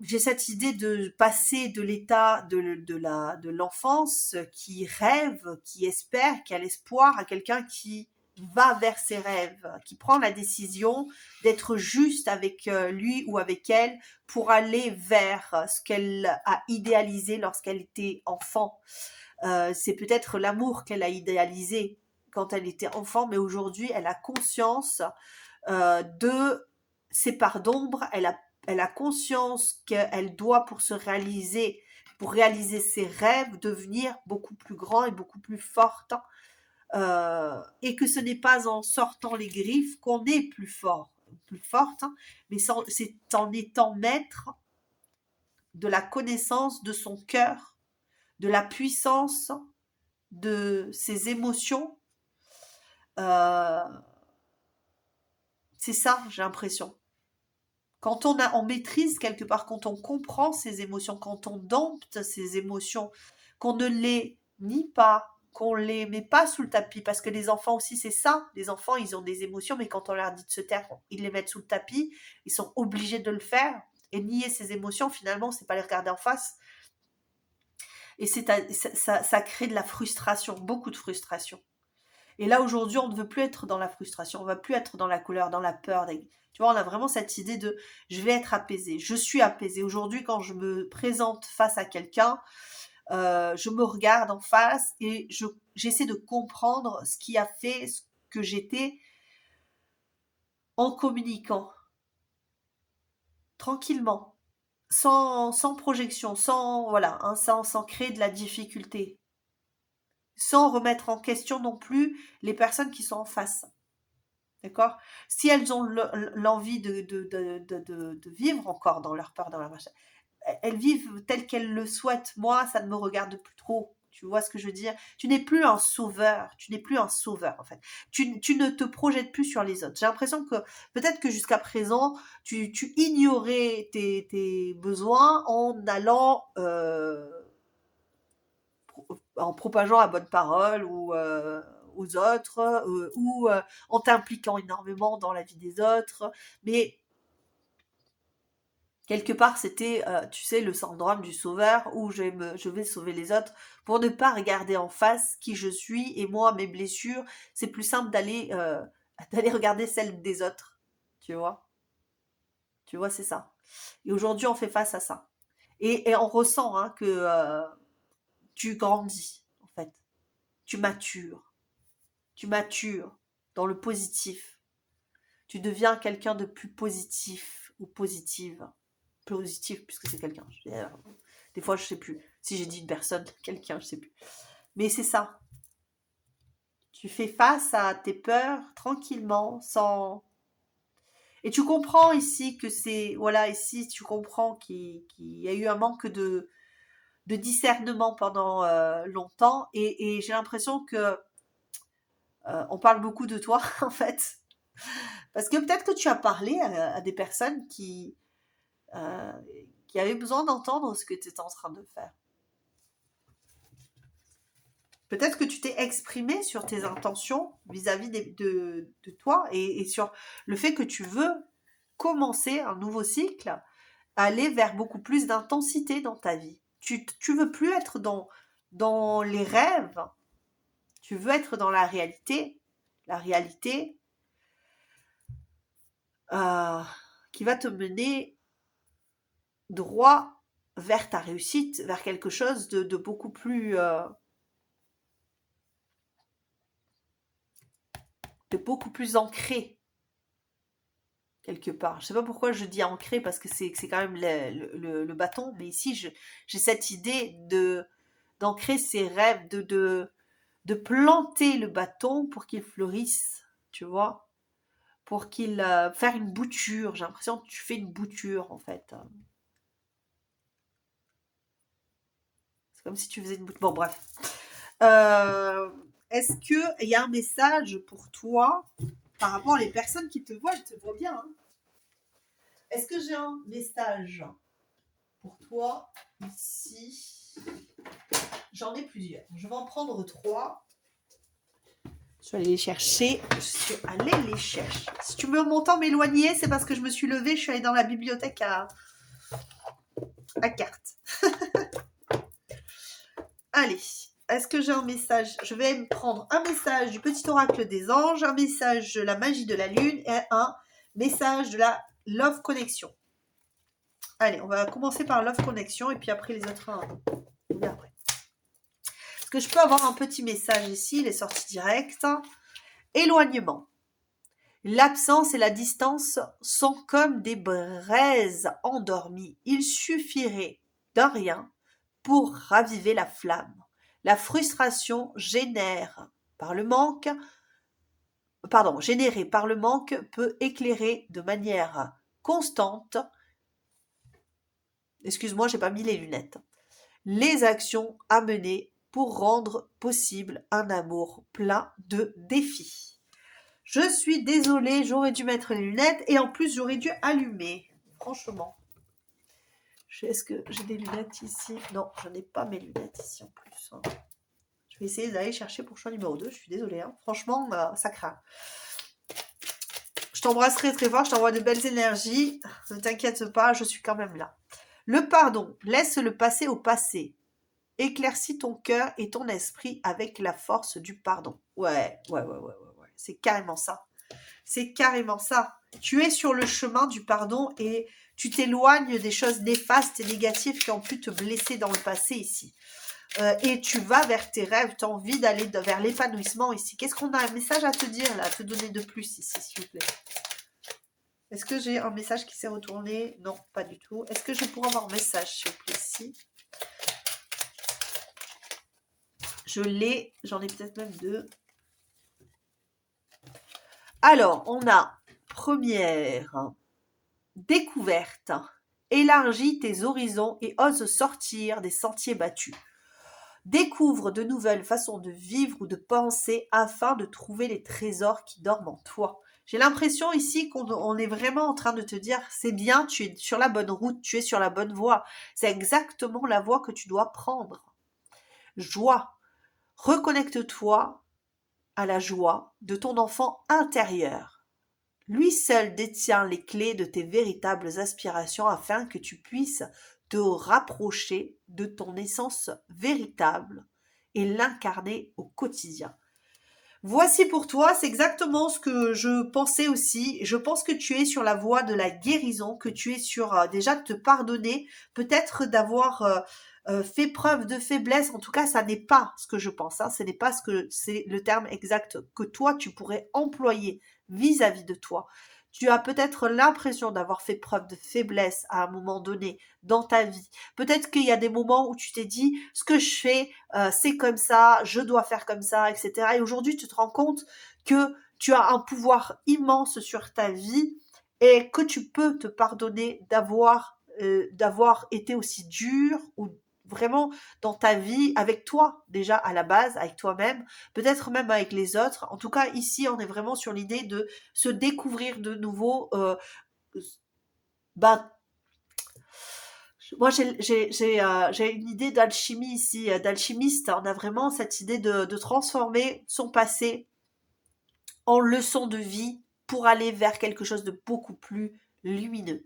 j'ai cette idée de passer de l'état de l'enfance qui rêve, qui espère, qui a l'espoir, à quelqu'un qui va vers ses rêves, qui prend la décision d'être juste avec lui ou avec elle pour aller vers ce qu'elle a idéalisé lorsqu'elle était enfant. C'est peut-être l'amour qu'elle a idéalisé quand elle était enfant, mais aujourd'hui, elle a conscience de ses parts d'ombre, elle a conscience qu'elle doit pour réaliser ses rêves, devenir beaucoup plus grand et beaucoup plus forte. Et que ce n'est pas en sortant les griffes qu'on est plus fort, plus forte, hein, mais c'est en étant maître de la connaissance de son cœur, de la puissance de ses émotions. Euh, c'est ça, j'ai l'impression. Quand on maîtrise quelque part, quand on comprend ses émotions, quand on dompte ses émotions, qu'on ne les nie pas, qu'on les met pas sous le tapis, parce que les enfants aussi c'est ça, les enfants ils ont des émotions, mais quand on leur dit de se taire, ils les mettent sous le tapis, ils sont obligés de le faire, et nier ses émotions finalement c'est pas les regarder en face, et ça crée de la frustration, beaucoup de frustration. Et là, aujourd'hui, on ne veut plus être dans la frustration, on ne va plus être dans la colère, dans la peur. Tu vois, on a vraiment cette idée de je vais être apaisé, je suis apaisé. Aujourd'hui, quand je me présente face à quelqu'un, je me regarde en face et j'essaie de comprendre ce qui a fait ce que j'étais en communiquant tranquillement, sans projection, voilà, hein, sans créer de la difficulté, sans remettre en question non plus les personnes qui sont en face. D'accord. Si elles ont l'envie de vivre encore dans leur peur, dans leur machin, elles vivent tel qu'elles le souhaitent. Moi, ça ne me regarde plus trop. Tu vois ce que je veux dire? Tu n'es plus un sauveur. Tu n'es plus un sauveur, en fait. Tu ne te projettes plus sur les autres. J'ai l'impression que peut-être que jusqu'à présent, tu ignorais tes besoins en allant, en propageant la bonne parole ou aux autres, ou en t'impliquant énormément dans la vie des autres. Mais quelque part, c'était, tu sais, le syndrome du sauveur où je vais sauver les autres pour ne pas regarder en face qui je suis et moi, mes blessures. C'est plus simple d'aller d'aller regarder celles des autres. Tu vois? Tu vois, c'est ça. Et aujourd'hui, on fait face à ça. Et on ressent hein, que tu grandis, en fait. Tu matures. Tu matures dans le positif. Tu deviens quelqu'un de plus positif ou positive. Positif, puisque c'est quelqu'un. Des fois, je sais plus. Si j'ai dit une personne, quelqu'un, je sais plus. Mais c'est ça. Tu fais face à tes peurs tranquillement, sans... Et tu comprends ici que c'est... Voilà, ici, tu comprends qu'il y a eu un manque de discernement pendant longtemps. Et j'ai l'impression que on parle beaucoup de toi, en fait. Parce que peut-être que tu as parlé à des personnes euh, qui avaient besoin d'entendre ce que tu étais en train de faire. Peut-être que tu t'es exprimé sur tes intentions vis-à-vis de toi et sur le fait que tu veux commencer un nouveau cycle, aller vers beaucoup plus d'intensité dans ta vie. Tu veux plus être dans les rêves, tu veux être dans la réalité. La réalité euh, qui va te mener droit vers ta réussite, vers quelque chose de beaucoup plus ancré quelque part. Je sais pas pourquoi je dis ancré parce que c'est quand même le bâton, mais ici j'ai cette idée d'ancrer ses rêves, de planter le bâton pour qu'il fleurisse, tu vois, pour qu'il faire une bouture. J'ai l'impression que tu fais une bouture en fait. C'est comme si tu faisais une bouture. Bon bref. Euh, Est-ce qu'il y a un message pour toi par rapport aux personnes qui te voient? Je te vois bien. Hein. Est-ce que j'ai un message pour toi ici? J'en ai plusieurs. Je vais en prendre 3. Je vais aller les chercher. Je suis allée les chercher. Si tu me m'entends m'éloigner, c'est parce que je me suis levée. Je suis allée dans la bibliothèque à cartes. Allez. Est-ce que j'ai un message? Je vais me prendre un message du petit oracle des anges, un message de la magie de la lune et un message de la love connection. Allez, on va commencer par love connection et puis après les autres. Après. Est-ce que je peux avoir un petit message ici? Il est sorti direct. Éloignement. L'absence et la distance sont comme des braises endormies. Il suffirait d'un rien pour raviver la flamme. La frustration générée par le manque peut éclairer de manière constante. Excuse-moi, j'ai pas mis les lunettes. Les actions à mener pour rendre possible un amour plein de défis. Je suis désolée, j'aurais dû mettre les lunettes et en plus j'aurais dû allumer. Franchement. Est-ce que j'ai des lunettes ici? Non, je n'ai pas mes lunettes ici en plus. Je vais essayer d'aller chercher pour choix numéro 2. Je suis désolée. Hein. Franchement, ça craint. Je t'embrasserai très fort. Je t'envoie de belles énergies. Ne t'inquiète pas, je suis quand même là. Le pardon. Laisse le passé au passé. Éclaircis ton cœur et ton esprit avec la force du pardon. Ouais. C'est carrément ça. C'est carrément ça. Tu es sur le chemin du pardon et tu t'éloignes des choses néfastes et négatives qui ont pu te blesser dans le passé ici. Et tu vas vers tes rêves, tu as envie d'aller vers l'épanouissement ici. Qu'est-ce qu'on a un message à te dire là, à te donner de plus ici, s'il vous plaît? Est-ce que j'ai un message qui s'est retourné? Non, pas du tout. Est-ce que je pourrais avoir un message, s'il vous plaît, ici? Je l'ai, j'en ai peut-être même 2. Alors, on a première découverte. Élargis tes horizons et ose sortir des sentiers battus. Découvre de nouvelles façons de vivre ou de penser afin de trouver les trésors qui dorment en toi. J'ai l'impression ici qu'on est vraiment en train de te dire, c'est bien, tu es sur la bonne route, tu es sur la bonne voie. C'est exactement la voie que tu dois prendre. Joie. Reconnecte-toi à la joie de ton enfant intérieur. Lui seul détient les clés de tes véritables aspirations afin que tu puisses te rapprocher de ton essence véritable et l'incarner au quotidien. Voici pour toi, c'est exactement ce que je pensais aussi. Je pense que tu es sur la voie de la guérison, que tu es sur déjà de te pardonner, peut-être d'avoir fait preuve de faiblesse. En tout cas, ça n'est pas ce que je pense. Hein. Ce n'est pas ce que c'est le terme exact que toi tu pourrais employer vis-à-vis de toi. Tu as peut-être l'impression d'avoir fait preuve de faiblesse à un moment donné dans ta vie. Peut-être qu'il y a des moments où tu t'es dit, ce que je fais, c'est comme ça, je dois faire comme ça, etc. Et aujourd'hui, tu te rends compte que tu as un pouvoir immense sur ta vie et que tu peux te pardonner d'avoir été aussi dur ou vraiment dans ta vie avec toi déjà à la base, avec toi-même, peut-être même avec les autres. En tout cas, ici, on est vraiment sur l'idée de se découvrir de nouveau. Ben, moi, j'ai une idée d'alchimie ici, d'alchimiste. On a vraiment cette idée de transformer son passé en leçon de vie pour aller vers quelque chose de beaucoup plus lumineux.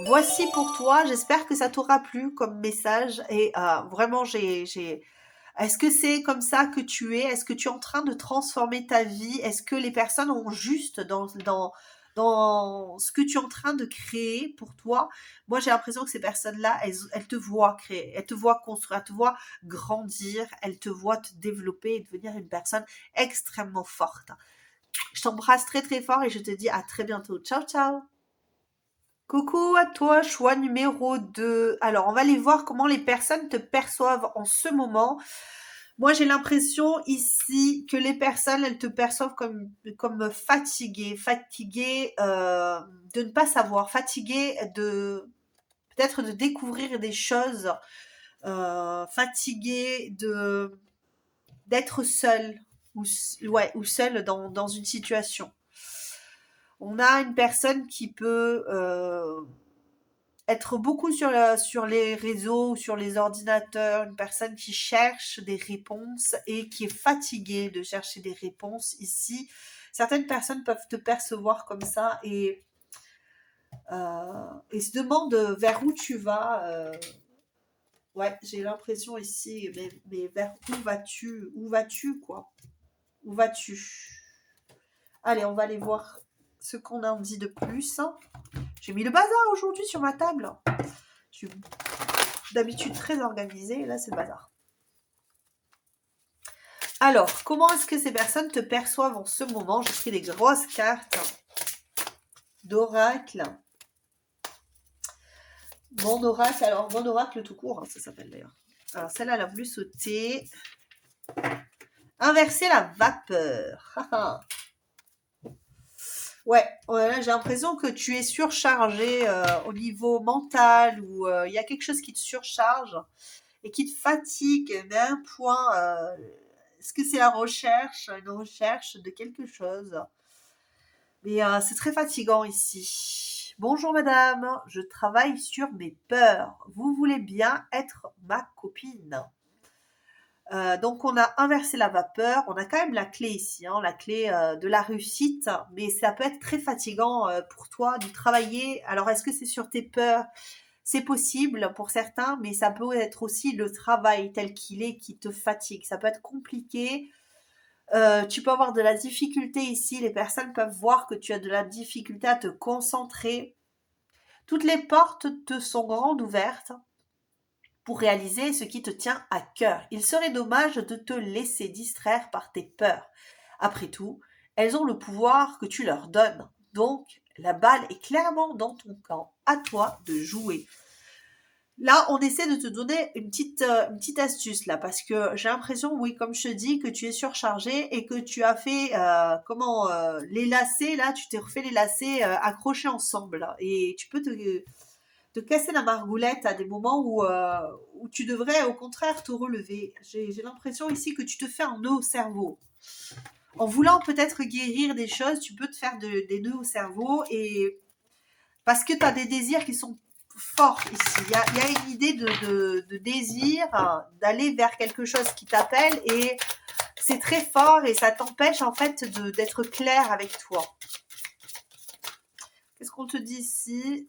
Voici pour toi. J'espère que ça t'aura plu comme message. Et vraiment, Est-ce que c'est comme ça que tu es? Est-ce que tu es en train de transformer ta vie? Est-ce que les personnes ont juste dans ce que tu es en train de créer pour toi? Moi, j'ai l'impression que ces personnes-là, elles te voient créer, elles te voient construire, elles te voient grandir, elles te voient te développer et devenir une personne extrêmement forte. Je t'embrasse très très fort et je te dis à très bientôt. Ciao, ciao! Coucou à toi, choix numéro 2. Alors, on va aller voir comment les personnes te perçoivent en ce moment. Moi, j'ai l'impression ici que les personnes, elles te perçoivent comme fatiguée de ne pas savoir, fatiguée de peut-être de découvrir des choses, fatiguée d'être seule ou seule dans une situation. On a une personne qui peut être beaucoup sur les réseaux ou sur les ordinateurs, une personne qui cherche des réponses et qui est fatiguée de chercher des réponses ici. Certaines personnes peuvent te percevoir comme ça et se demandent vers où tu vas. Ouais, j'ai l'impression ici, mais vers où vas-tu? Où vas-tu, quoi? Où vas-tu? Allez, on va aller voir ce qu'on en dit de plus. J'ai mis le bazar aujourd'hui sur ma table. Je suis d'habitude très organisée, et là c'est le bazar. Alors, comment est-ce que ces personnes te perçoivent en ce moment? J'ai pris des grosses cartes d'oracle. Mon oracle, alors mon oracle tout court, hein, ça s'appelle d'ailleurs. Alors celle-là, elle a voulu sauter. Inverser la vapeur. Ouais, là j'ai l'impression que tu es surchargé au niveau mental ou il y a quelque chose qui te surcharge et qui te fatigue, mais à un point, est-ce que c'est une recherche de quelque chose? Mais c'est très fatigant ici. Bonjour madame, je travaille sur mes peurs. Vous voulez bien être ma copine? Donc on a inversé la vapeur, on a quand même la clé ici, hein, la clé de la réussite, mais ça peut être très fatigant pour toi de travailler. Alors est-ce que c'est sur tes peurs? C'est possible pour certains, mais ça peut être aussi le travail tel qu'il est qui te fatigue. Ça peut être compliqué. Tu peux avoir de la difficulté ici. Les personnes peuvent voir que tu as de la difficulté à te concentrer. Toutes les portes te sont grandes ouvertes pour réaliser ce qui te tient à cœur. Il serait dommage de te laisser distraire par tes peurs. Après tout, elles ont le pouvoir que tu leur donnes. Donc, la balle est clairement dans ton camp. À toi de jouer. Là, on essaie de te donner une petite astuce là, parce que j'ai l'impression, oui, comme je te dis, que tu es surchargé et que tu as fait, les lacets là, tu t'es refait les lacets accrochés ensemble là, et tu peux te te casser la margoulette à des moments où tu devrais au contraire te relever. J'ai l'impression ici que tu te fais un nœud au cerveau. En voulant peut-être guérir des choses, tu peux te faire des nœuds au cerveau et parce que tu as des désirs qui sont forts ici. Il y a une idée de désir, d'aller vers quelque chose qui t'appelle et c'est très fort et ça t'empêche en fait d'être clair avec toi. Qu'est-ce qu'on te dit ici?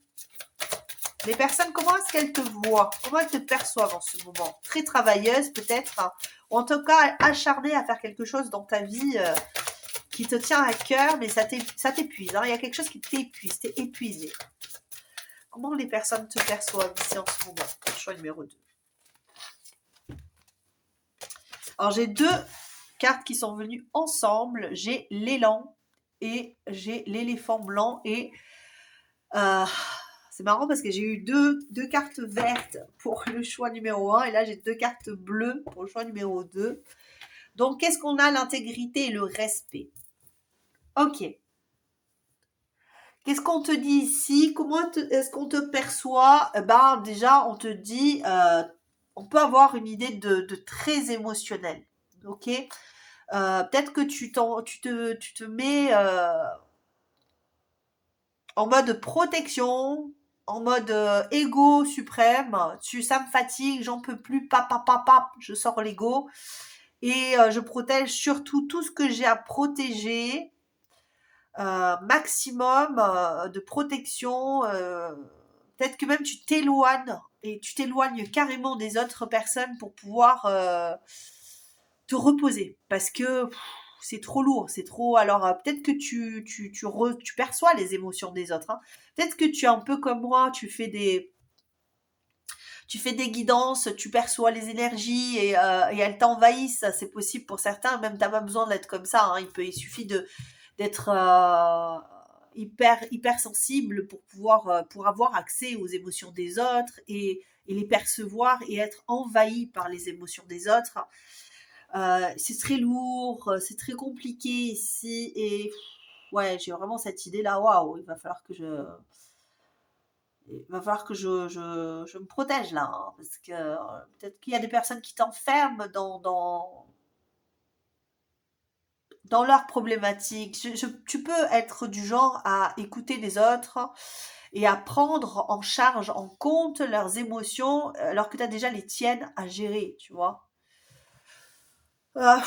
Les personnes, comment est-ce qu'elles te voient? Comment elles te perçoivent en ce moment? Très travailleuse peut-être, ou en tout cas acharnée à faire quelque chose dans ta vie qui te tient à cœur, mais ça t'épuise. Il y a quelque chose qui t'épuise, t'es épuisé. Comment les personnes te perçoivent ici en ce moment? Choix numéro 2. Alors j'ai 2 cartes qui sont venues ensemble. J'ai l'élan et j'ai l'éléphant blanc et c'est marrant parce que j'ai eu deux cartes vertes pour le choix numéro 1 et là j'ai 2 cartes bleues pour le choix numéro 2. Donc qu'est-ce qu'on a? L'intégrité et le respect. Ok. Qu'est-ce qu'on te dit ici? Comment est-ce qu'on te perçoit? Déjà on te dit, on peut avoir une idée de très émotionnel. Ok. Peut-être que tu te mets en mode protection, en mode ego suprême. Ça me fatigue, j'en peux plus, papa, je sors l'ego. Et je protège surtout tout ce que j'ai à protéger. Maximum de protection. Peut-être que même tu t'éloignes et tu t'éloignes carrément des autres personnes pour pouvoir te reposer. Parce que c'est trop lourd, c'est trop. Alors peut-être que tu perçois les émotions des autres. Hein. Peut-être que tu es un peu comme moi, tu fais des guidances, tu perçois les énergies et elles t'envahissent. C'est possible pour certains, même t'as pas besoin d'être comme ça. Hein. Il suffit d'être hyper sensible pour avoir accès aux émotions des autres et les percevoir et être envahi par les émotions des autres. C'est très lourd, c'est très compliqué ici et ouais, j'ai vraiment cette idée là. Waouh, il va falloir que je me protège là, hein, parce que peut-être qu'il y a des personnes qui t'enferment dans leurs problématiques. Tu peux être du genre à écouter les autres et à prendre en charge, en compte leurs émotions, alors que tu as déjà les tiennes à gérer, tu vois. Ah,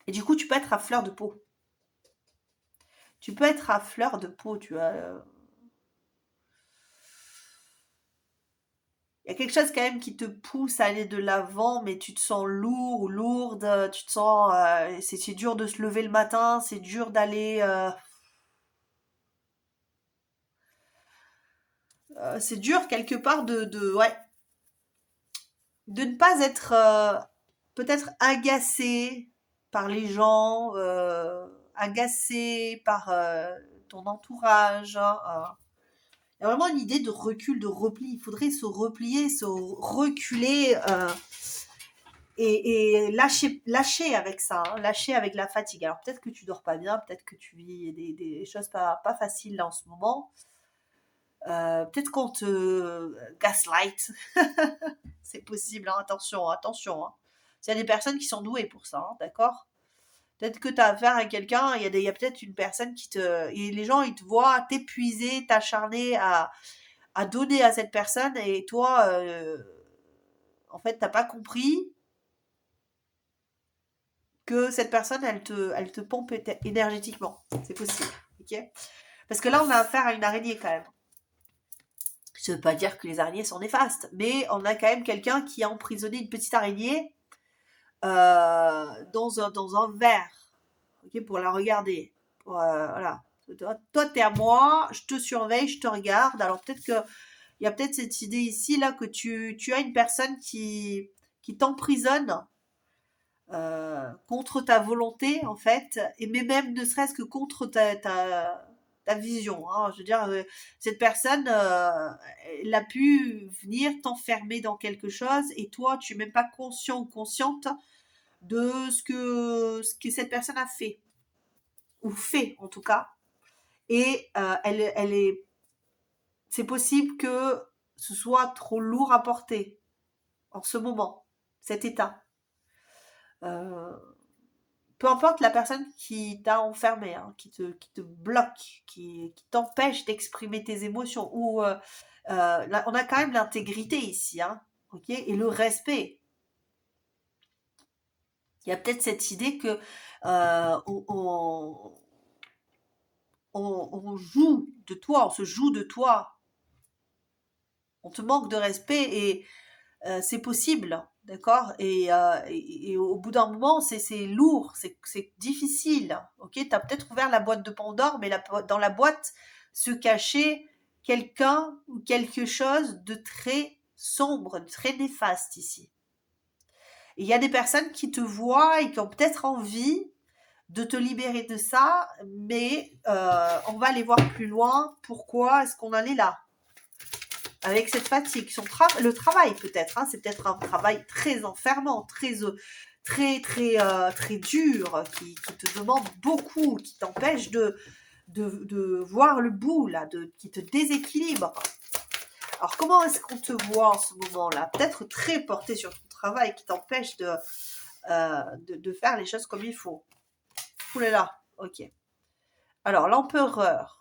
et du coup, tu peux être à fleur de peau. Tu peux être à fleur de peau, tu vois. Il y a quelque chose quand même qui te pousse à aller de l'avant, mais tu te sens lourd ou lourde, tu te sens, c'est dur de se lever le matin, c'est dur d'aller, c'est dur quelque part ouais, de ne pas être peut-être agacé par les gens, agacé par ton entourage. Hein, il y a vraiment une idée de recul, de repli. Il faudrait se replier, se reculer et lâcher avec ça, hein, lâcher avec la fatigue. Alors peut-être que tu dors pas bien, peut-être que tu vis des choses pas faciles là en ce moment. Peut-être qu'on te gaslight. C'est possible, hein, attention, attention. Hein. Il y a des personnes qui sont douées pour ça, hein, d'accord? Peut-être que tu as affaire à quelqu'un, il y a peut-être une personne qui te. Et les gens, ils te voient t'épuiser, t'acharner à donner à cette personne, et toi, en fait, t'as pas compris que cette personne, elle te pompe énergétiquement. C'est possible, ok? Parce que là, on a affaire à une araignée quand même. Ça veut pas dire que les araignées sont néfastes, mais on a quand même quelqu'un qui a emprisonné une petite araignée dans un verre, ok, pour la regarder. Voilà. Toi, t'es à moi, je te surveille, je te regarde. Alors peut-être que il y a peut-être cette idée ici là que tu as une personne qui t'emprisonne contre ta volonté en fait, et mais même ne serait-ce que contre ta vision. Hein. Je veux dire, cette personne, elle a pu venir t'enfermer dans quelque chose et toi, tu n'es même pas conscient ou consciente de ce que cette personne a fait. ou fait en tout cas. Et c'est possible que ce soit trop lourd à porter en ce moment, cet état. Euh, Peu importe la personne qui t'a enfermé, hein, qui te bloque, qui t'empêche d'exprimer tes émotions, ou là, on a quand même l'intégrité ici, hein, ok, et le respect. Il y a peut-être cette idée que on joue de toi, on se joue de toi, on te manque de respect et c'est possible, d'accord et au bout d'un moment, c'est lourd, c'est difficile, ok. T'as peut-être ouvert la boîte de Pandore, mais dans la boîte se cachait quelqu'un ou quelque chose de très sombre, de très néfaste ici. Et il y a des personnes qui te voient et qui ont peut-être envie de te libérer de ça, mais on va aller voir plus loin. Pourquoi est-ce qu'on en est là avec cette fatigue, le travail peut-être, hein, c'est peut-être un travail très enfermant, très dur, qui te demande beaucoup, qui t'empêche de voir le bout là, qui te déséquilibre. Alors comment est-ce qu'on te voit en ce moment-là? Peut-être très porté sur ton travail, qui t'empêche de faire les choses comme il faut. Oulala, ok. Alors l'empereur,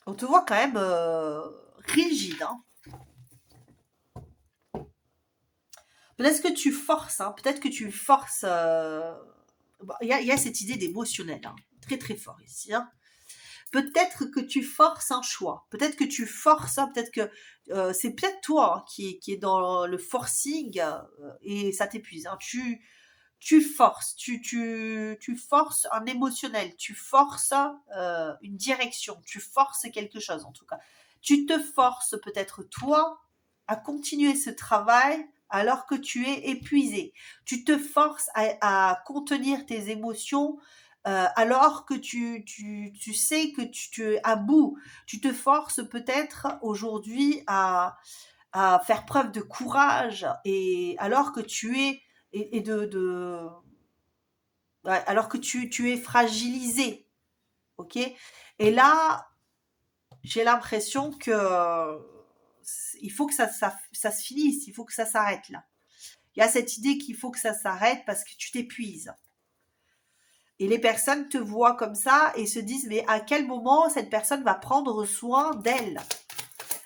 on te voit quand même rigide, hein. Peut-être que tu forces, hein, peut-être que tu forces. Il y a cette idée d'émotionnel, hein, très très fort ici. Hein. Peut-être que tu forces un choix. Peut-être que tu forces, hein, peut-être que c'est peut-être toi hein, qui est dans le forcing et ça t'épuise. Hein. Tu forces, tu forces un émotionnel, tu forces une direction, tu forces quelque chose en tout cas. Tu te forces peut-être toi à continuer ce travail alors que tu es épuisé. Tu te forces à contenir tes émotions alors que tu sais que tu es à bout. Tu te forces peut-être aujourd'hui à faire preuve de courage et alors que tu es et ouais, alors que tu es fragilisé, ok. Et là, j'ai l'impression que il faut que ça se finisse, il faut que ça s'arrête là. Il y a cette idée qu'il faut que ça s'arrête parce que tu t'épuises. Et les personnes te voient comme ça et se disent mais à quel moment cette personne va prendre soin d'elle?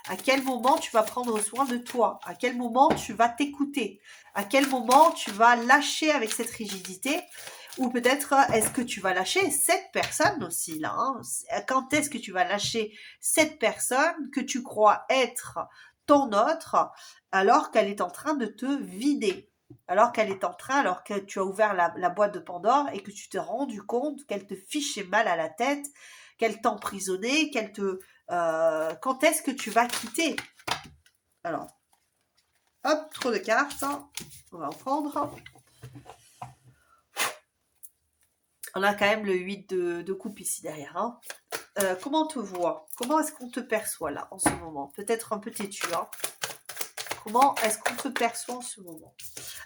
À quel moment tu vas prendre soin de toi? À quel moment tu vas t'écouter? À quel moment tu vas lâcher avec cette rigidité? Ou peut-être est-ce que tu vas lâcher cette personne aussi là hein. Quand est-ce que tu vas lâcher cette personne que tu crois être ton autre alors qu'elle est en train de te vider? Alors que tu as ouvert la boîte de Pandore et que tu t'es rendu compte qu'elle te fichait mal à la tête, qu'elle t'emprisonnait, quand est-ce que tu vas quitter? Alors, hop, trop de cartes. On va en prendre. On a quand même le 8 de coupe ici derrière. Hein. Comment on te voit? Comment est-ce qu'on te perçoit là en ce moment? Peut-être un peu têtu. Hein. Comment est-ce qu'on te perçoit en ce moment?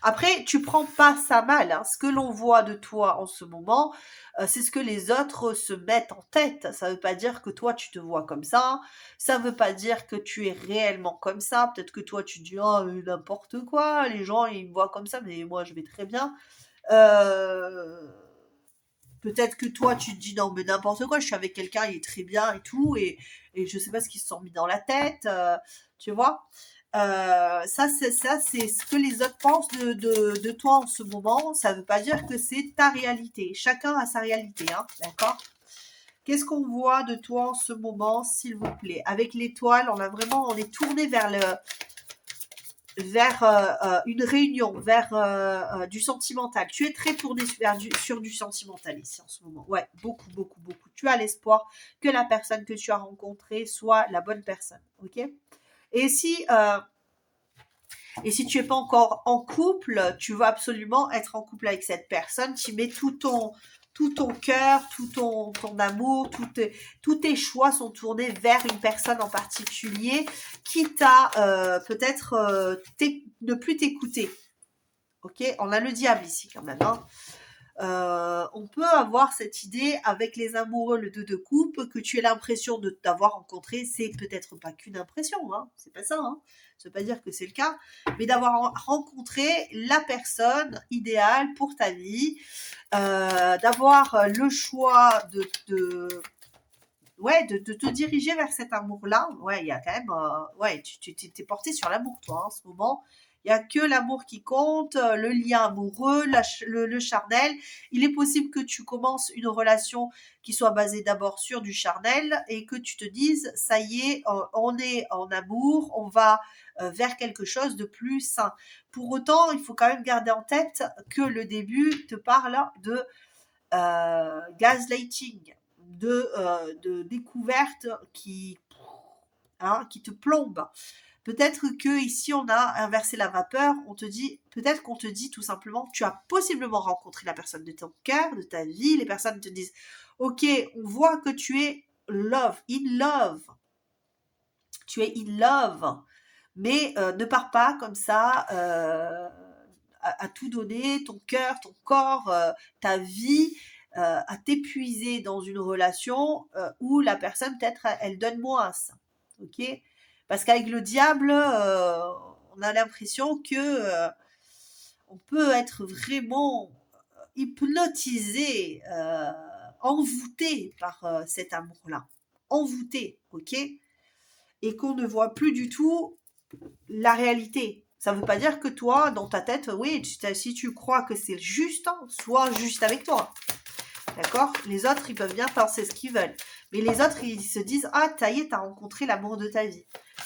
Après, tu prends pas ça mal. Hein. Ce que l'on voit de toi en ce moment, c'est ce que les autres se mettent en tête. Ça veut pas dire que toi, tu te vois comme ça. Ça veut pas dire que tu es réellement comme ça. Peut-être que toi, tu dis, oh, n'importe quoi. Les gens, ils me voient comme ça, mais moi, je vais très bien. Euh, Peut-être que toi, tu te dis, non, mais n'importe quoi. Je suis avec quelqu'un, il est très bien et tout. Et je sais pas ce qu'ils se sont mis dans la tête. Tu vois c'est ce que les autres pensent de toi en ce moment. Ça veut pas dire que c'est ta réalité. Chacun a sa réalité, hein, d'accord? Qu'est-ce qu'on voit de toi en ce moment, s'il vous plaît? Avec l'étoile, on est tourné vers une réunion, vers du sentimental. Tu es très tourné sur du sentimental ici en ce moment. Ouais, beaucoup, beaucoup, beaucoup. Tu as l'espoir que la personne que tu as rencontrée soit la bonne personne, ok? Et si tu n'es pas encore en couple, tu veux absolument être en couple avec cette personne. Tu mets tout ton cœur, ton amour, tous tes choix sont tournés vers une personne en particulier qui t'a peut-être ne plus t'écouter. Ok, on a le diable ici quand même. Hein. On peut avoir cette idée avec les amoureux, le 2 de coupe, que tu aies l'impression de t'avoir rencontré, c'est peut-être pas qu'une impression, hein, c'est pas ça, hein, ça veut pas dire que c'est le cas, mais d'avoir rencontré la personne idéale pour ta vie, d'avoir le choix de te diriger vers cet amour-là. Ouais, il y a quand même, ouais, tu t'es porté sur l'amour, toi, hein, en ce moment. Il n'y a que l'amour qui compte, le lien amoureux, le charnel. Il est possible que tu commences une relation qui soit basée d'abord sur du charnel et que tu te dises, ça y est, on est en amour, on va vers quelque chose de plus sain. Pour autant, il faut quand même garder en tête que le début te parle de gaslighting, de découverte qui te plombe. Peut-être que ici on a inversé la vapeur, peut-être qu'on te dit tout simplement, tu as possiblement rencontré la personne de ton cœur, de ta vie, les personnes te disent, ok, on voit que tu es in love, tu es in love, mais ne pars pas comme ça à tout donner, ton cœur, ton corps, ta vie, à t'épuiser dans une relation où la personne peut-être elle donne moins, ok. Parce qu'avec le diable, on a l'impression que on peut être vraiment hypnotisé, envoûté par cet amour-là, envoûté, ok, et qu'on ne voit plus du tout la réalité. Ça ne veut pas dire que toi, dans ta tête, oui, si tu crois que c'est juste, hein, sois juste avec toi. D'accord. Les autres, ils peuvent bien penser ce qu'ils veulent. Mais les autres, ils se disent, ah, ça y est, t'as rencontré l'amour de ta vie.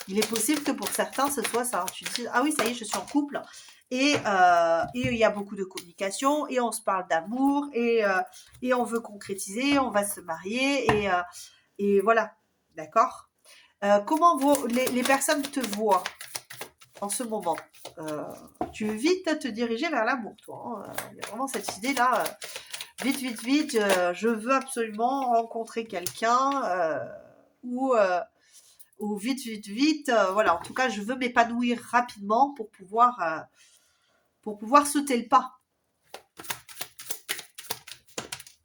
Il est possible que pour certains, ce soit ça. Tu te dis, ah oui, ça y est, je suis en couple. Et il y a beaucoup de communication, et on se parle d'amour, et on veut concrétiser, on va se marier, et voilà. D'accord. Comment les personnes te voient en ce moment? Tu veux vite te diriger vers l'amour, toi, hein. Il y a vraiment cette idée-là. Vite, vite, vite, je veux absolument rencontrer quelqu'un, ou vite, vite, vite, voilà. En tout cas, je veux m'épanouir rapidement pour pouvoir sauter le pas.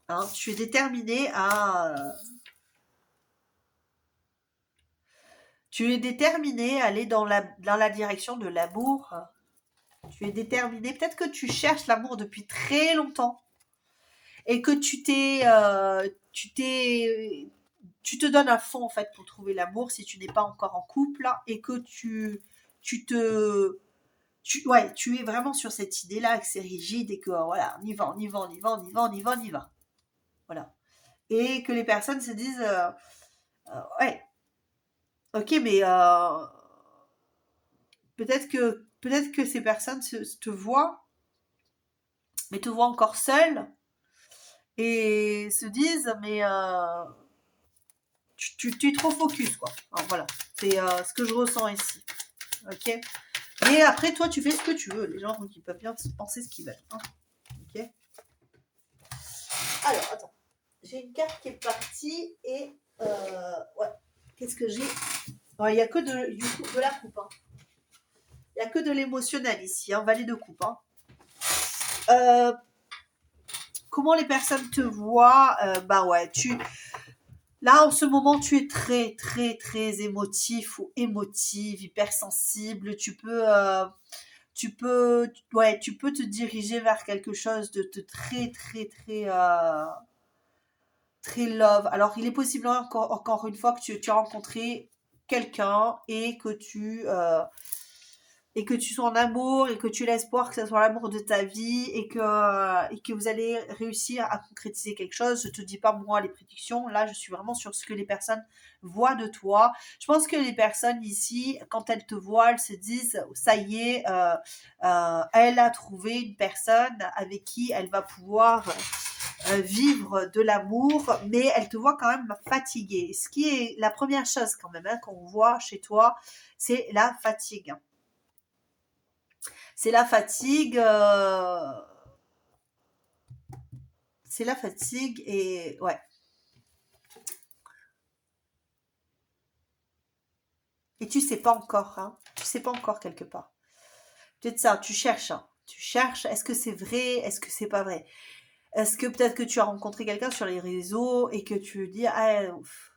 Hein, tu es déterminé à aller dans la direction de l'amour. Tu es déterminé. Peut-être que tu cherches l'amour depuis très longtemps et que tu te donnes à fond en fait pour trouver l'amour si tu n'es pas encore en couple, et que tu es vraiment sur cette idée-là, que c'est rigide et que voilà, on y va, on y va, on y va, on y va, on y va, on y va. Voilà. Et que les personnes se disent, ouais, ok, mais peut-être que ces personnes te voient, mais te voient encore seule et se disent, mais tu es trop focus, quoi. Alors, voilà, c'est ce que je ressens ici. Ok. Et après, toi, tu fais ce que tu veux. Les gens, ils peuvent bien penser ce qu'ils veulent. Hein. Ok. Alors, attends. J'ai une carte qui est partie et ouais. Qu'est-ce que j'ai? Il n'y a que de la coupe. Hein. Il n'y a que de l'émotionnel ici. Hein. Valet de coupe. Hein. Comment les personnes te voient? Bah ouais, là, en ce moment, tu es très, très, très émotif ou émotive, hypersensible. Tu peux te diriger vers quelque chose de très, très, très, très love. Alors, il est possible encore une fois que tu as rencontré quelqu'un et que tu sois en amour et que tu aies l'espoir que ce soit l'amour de ta vie et que vous allez réussir à concrétiser quelque chose. Je te dis pas moi les prédictions, là je suis vraiment sur ce que les personnes voient de toi. Je pense que les personnes ici, quand elles te voient, elles se disent ça y est, elle a trouvé une personne avec qui elle va pouvoir vivre de l'amour, mais elle te voit quand même fatiguée. Ce qui est la première chose quand même qu'on voit chez toi, c'est la fatigue. C'est la fatigue. C'est la fatigue et ouais. Et tu sais pas encore, hein. Tu sais pas encore quelque part. Peut-être ça, tu cherches, hein. Tu cherches, est-ce que c'est vrai, est-ce que c'est pas vrai? Est-ce que peut-être que tu as rencontré quelqu'un sur les réseaux et que tu dis, ah,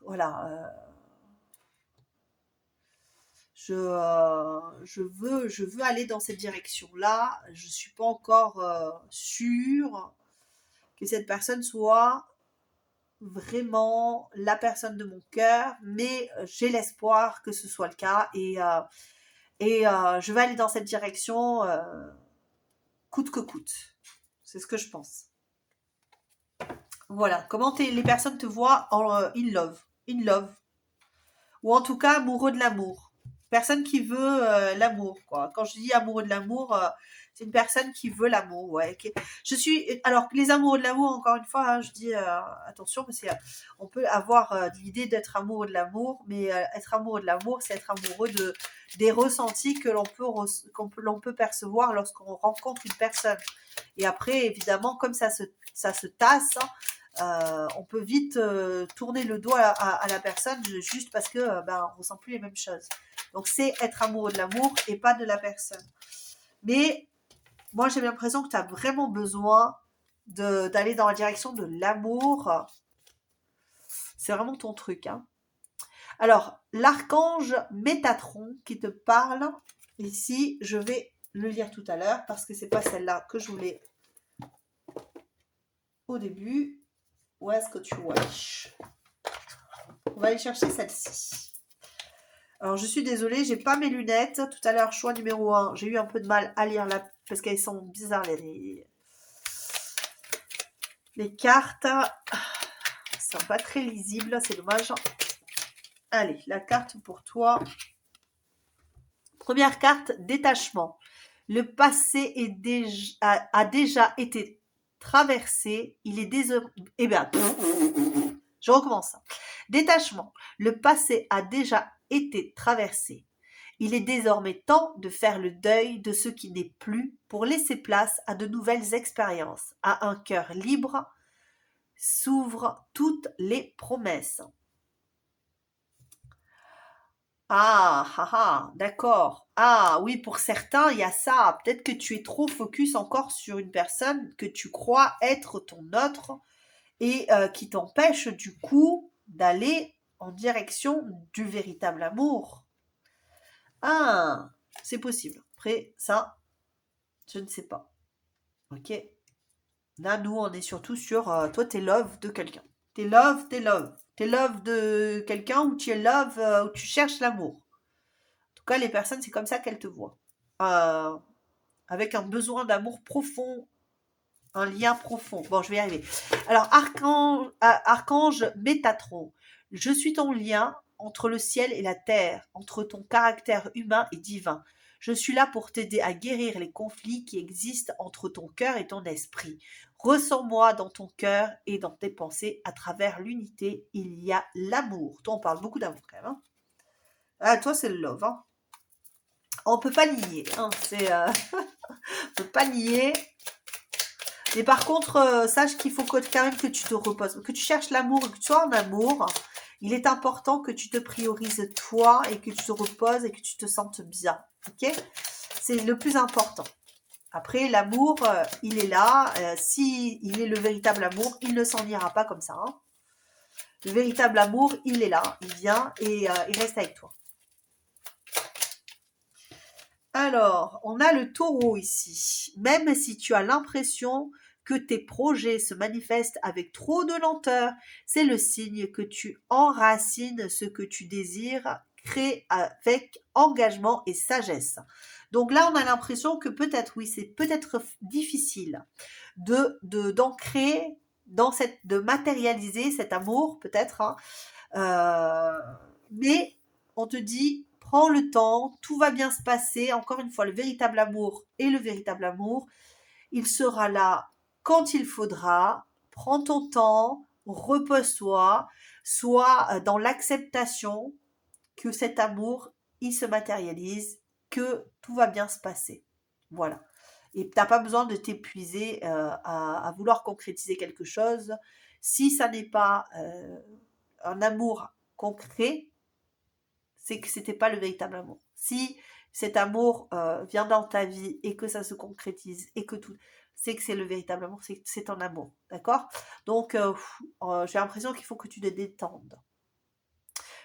voilà, je veux aller dans cette direction-là. Je suis pas encore sûre que cette personne soit vraiment la personne de mon cœur, mais j'ai l'espoir que ce soit le cas et je vais aller dans cette direction coûte que coûte. C'est ce que je pense. Voilà, comment les personnes te voient en in love, ou en tout cas amoureux de l'amour. Personne qui veut l'amour, quoi. Quand je dis amoureux de l'amour, c'est une personne qui veut l'amour, ouais. Je suis, alors les amoureux de l'amour, encore une fois, hein, je dis attention, parce qu'on peut avoir l'idée d'être amoureux de l'amour, mais être amoureux de l'amour, c'est être amoureux des ressentis que l'on peut percevoir lorsqu'on rencontre une personne. Et après, évidemment, comme ça se tasse, hein, on peut vite tourner le dos à la personne juste parce que on ressent plus les mêmes choses. Donc c'est être amoureux de l'amour et pas de la personne. Mais moi j'ai l'impression que tu as vraiment besoin d'aller dans la direction de l'amour. C'est vraiment ton truc. Hein. Alors, l'archange Métatron qui te parle, ici, je vais le lire tout à l'heure parce que c'est pas celle-là que je voulais au début. Où est-ce que tu vois? On va aller chercher celle-ci. Alors, je suis désolée, j'ai pas mes lunettes. Tout à l'heure, choix numéro 1, j'ai eu un peu de mal à lire là parce qu'elles sont bizarres, les cartes. Elles sont pas très lisibles, c'est dommage. Allez, la carte pour toi. Première carte, détachement. Le passé a déjà été traversé. Il est désormais... Eh bien, je recommence. Détachement. Le passé a déjà été traversé. Il est désormais temps de faire le deuil de ce qui n'est plus pour laisser place à de nouvelles expériences. À un cœur libre s'ouvrent toutes les promesses. Ah, ah, ah, d'accord. Ah, oui, pour certains, il y a ça. Peut-être que tu es trop focus encore sur une personne que tu crois être ton autre et qui t'empêche du coup d'aller en direction du véritable amour. Ah, c'est possible. Après, ça, je ne sais pas. Ok. Là, nous, on est surtout sur toi, t'es love de quelqu'un. T'es love, t'es love. T'es love de quelqu'un ou tu es love, où tu cherches l'amour. En tout cas, les personnes, c'est comme ça qu'elles te voient. Euh, avec un besoin d'amour profond, un lien profond. Bon, je vais y arriver. Alors, archange Métatron, je suis ton lien entre le ciel et la terre, entre ton caractère humain et divin. Je suis là pour t'aider à guérir les conflits qui existent entre ton cœur et ton esprit. Ressens-moi dans ton cœur et dans tes pensées. À travers l'unité, il y a l'amour. Toi, on parle beaucoup d'amour quand même. Hein. Ah, toi, c'est le love. Hein. On peut pas nier. Hein. On peut pas nier. Mais par contre, sache qu'il faut quand même que tu te reposes, que tu cherches l'amour, que tu sois en amour. Il est important que tu te priorises toi et que tu te reposes et que tu te sentes bien. Ok? C'est le plus important. Après, l'amour, il est là. Si il est le véritable amour, il ne s'en ira pas comme ça. Hein. Le véritable amour, il est là. Il vient et il reste avec toi. Alors, on a le taureau ici. Même si tu as l'impression que tes projets se manifestent avec trop de lenteur, c'est le signe que tu enracines ce que tu désires, crée avec engagement et sagesse. Donc là, on a l'impression que peut-être, oui, c'est peut-être difficile d'ancrer de matérialiser cet amour, peut-être, hein, euh, mais on te dit, prends le temps, tout va bien se passer. Encore une fois, le véritable amour et le véritable amour, il sera là quand il faudra. Prends ton temps, repose-toi, sois dans l'acceptation que cet amour, il se matérialise, que tout va bien se passer. Voilà. Et tu n'as pas besoin de t'épuiser à vouloir concrétiser quelque chose. Si ça n'est pas un amour concret, c'est que c'était pas le véritable amour. Si cet amour vient dans ta vie et que ça se concrétise et que tout, c'est que c'est le véritable amour, c'est ton amour, d'accord? Donc, j'ai l'impression qu'il faut que tu te détendes.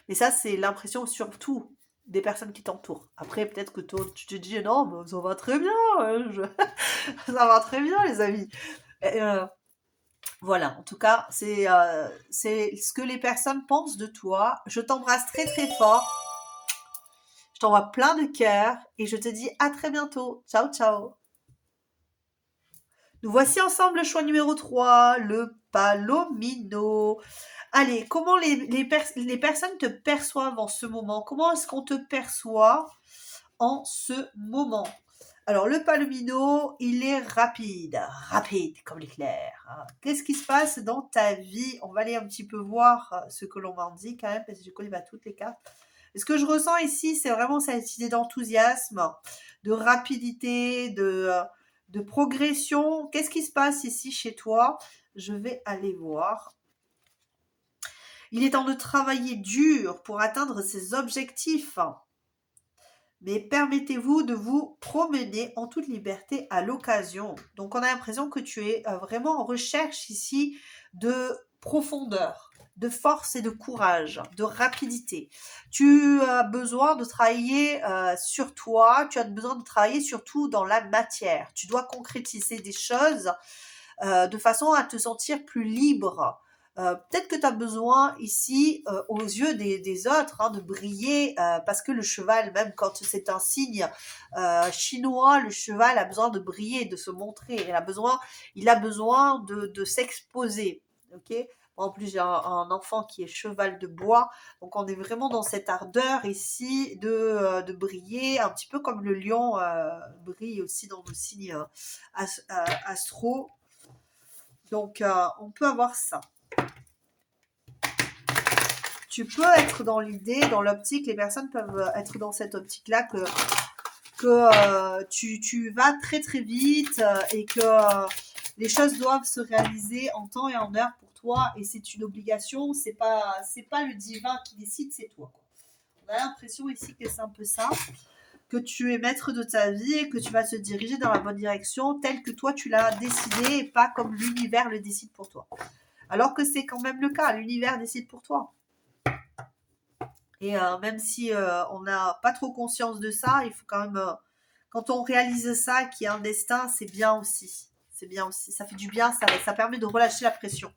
Mais ça, c'est l'impression surtout des personnes qui t'entourent. Après, peut-être que toi, tu te dis, non, mais ça va très bien, ça va très bien, les amis. Et, voilà, en tout cas, c'est ce que les personnes pensent de toi. Je t'embrasse très très fort. Je t'envoie plein de cœurs et je te dis à très bientôt. Ciao, ciao. Nous voici ensemble le choix numéro 3, le palomino. Allez, comment les personnes te perçoivent en ce moment? Comment est-ce qu'on te perçoit en ce moment? Alors, le palomino, il est rapide, rapide comme l'éclair. Qu'est-ce qui se passe dans ta vie? On va aller un petit peu voir ce que l'on m'en dit quand même, parce que je connais pas toutes les cartes. Et ce que je ressens ici, c'est vraiment cette idée d'enthousiasme, de rapidité, de progression. Qu'est-ce qui se passe ici chez toi? Je vais aller voir. Il est temps de travailler dur pour atteindre ses objectifs. Mais permettez-vous de vous promener en toute liberté à l'occasion. Donc on a l'impression que tu es vraiment en recherche ici de profondeur, de force et de courage, de rapidité. Tu as besoin de travailler sur toi, tu as besoin de travailler surtout dans la matière. Tu dois concrétiser des choses de façon à te sentir plus libre. Peut-être que tu as besoin ici, aux yeux des autres, hein, de briller, parce que le cheval, même quand c'est un signe chinois, le cheval a besoin de briller, de se montrer. Il a besoin de s'exposer. Ok. En plus, j'ai un enfant qui est cheval de bois, donc on est vraiment dans cette ardeur ici de briller, un petit peu comme le lion brille aussi dans nos signes astro. Donc, on peut avoir ça. Tu peux être dans l'idée, dans l'optique, les personnes peuvent être dans cette optique-là que tu vas très très vite et que les choses doivent se réaliser en temps et en heure pour toi et c'est une obligation, c'est pas le divin qui décide, c'est toi, quoi. On a l'impression ici que c'est un peu ça, que tu es maître de ta vie et que tu vas te diriger dans la bonne direction telle que toi tu l'as décidé et pas comme l'univers le décide pour toi. Alors que c'est quand même le cas, l'univers décide pour toi. Et même si on n'a pas trop conscience de ça, il faut quand même, quand on réalise ça, qu'il y a un destin, c'est bien aussi. C'est bien aussi. Ça fait du bien, ça permet de relâcher la pression.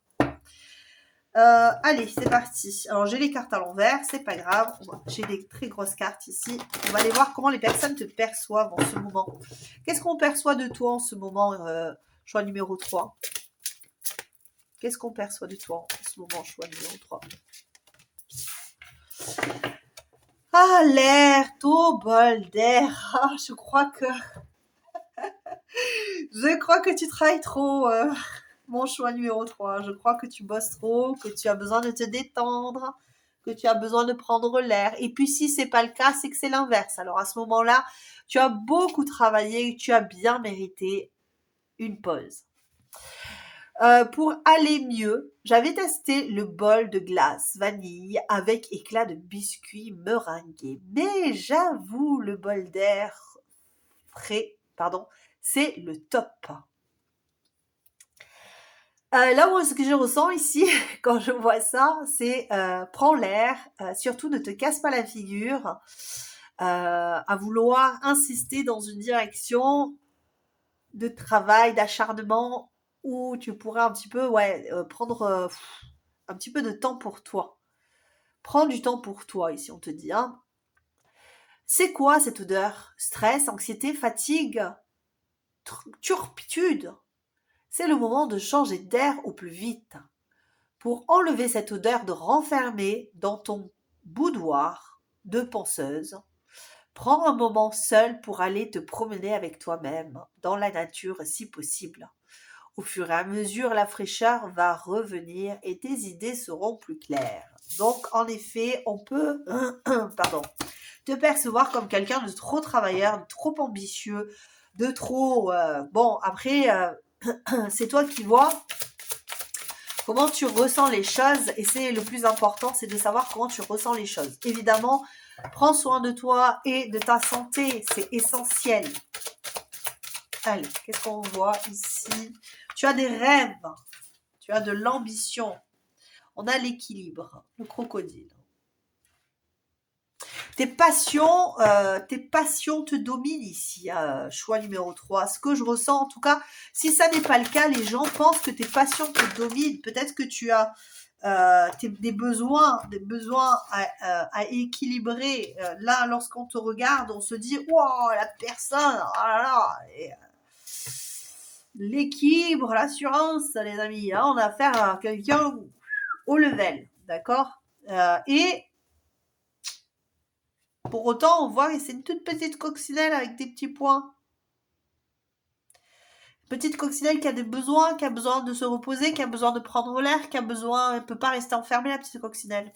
Allez, c'est parti. Alors, j'ai les cartes à l'envers, c'est pas grave. J'ai des très grosses cartes ici. On va aller voir comment les personnes te perçoivent en ce moment. Qu'est-ce qu'on perçoit de toi en ce moment, choix numéro 3? Qu'est-ce qu'on perçoit de toi en ce moment, choix numéro 3? Ah, l'air, ton bol d'air. Ah, je crois que tu travailles trop, mon choix numéro 3. Je crois que tu bosses trop, que tu as besoin de te détendre, que tu as besoin de prendre l'air. Et puis si c'est pas le cas, c'est que c'est l'inverse. Alors à ce moment-là, tu as beaucoup travaillé, tu as bien mérité une pause. Pour aller mieux, j'avais testé le bol de glace vanille avec éclat de biscuit meringué. Mais j'avoue, le bol d'air frais, c'est le top. Là où ce que je ressens ici, quand je vois ça, c'est prends l'air, surtout ne te casse pas la figure, à vouloir insister dans une direction de travail, d'acharnement, où tu pourrais un petit peu prendre un petit peu de temps pour toi. Prends du temps pour toi ici, on te dit. Hein. C'est quoi cette odeur? Stress, anxiété, fatigue, turpitude. C'est le moment de changer d'air au plus vite. Pour enlever cette odeur de renfermé dans ton boudoir de penseuse, prends un moment seul pour aller te promener avec toi-même, dans la nature si possible. Au fur et à mesure, la fraîcheur va revenir et tes idées seront plus claires. Donc, en effet, on peut te percevoir comme quelqu'un de trop travailleur, de trop ambitieux, de trop... bon, après, c'est toi qui vois comment tu ressens les choses et c'est le plus important, c'est de savoir comment tu ressens les choses. Évidemment, prends soin de toi et de ta santé, c'est essentiel. Allez, qu'est-ce qu'on voit ici? Tu as des rêves, tu as de l'ambition. On a l'équilibre, le crocodile. Tes passions te dominent ici, choix numéro 3. Ce que je ressens, en tout cas, si ça n'est pas le cas, les gens pensent que tes passions te dominent. Peut-être que tu as des besoins à équilibrer. Là, lorsqu'on te regarde, on se dit, wow, la personne, oh là là, l'équilibre, l'assurance, les amis. Hein, on a affaire à quelqu'un au level, d'accord. Et pour autant, on voit que c'est une toute petite coccinelle avec des petits points. Petite coccinelle qui a des besoins, qui a besoin de se reposer, qui a besoin de prendre l'air, qui a besoin... Elle ne peut pas rester enfermée, la petite coccinelle.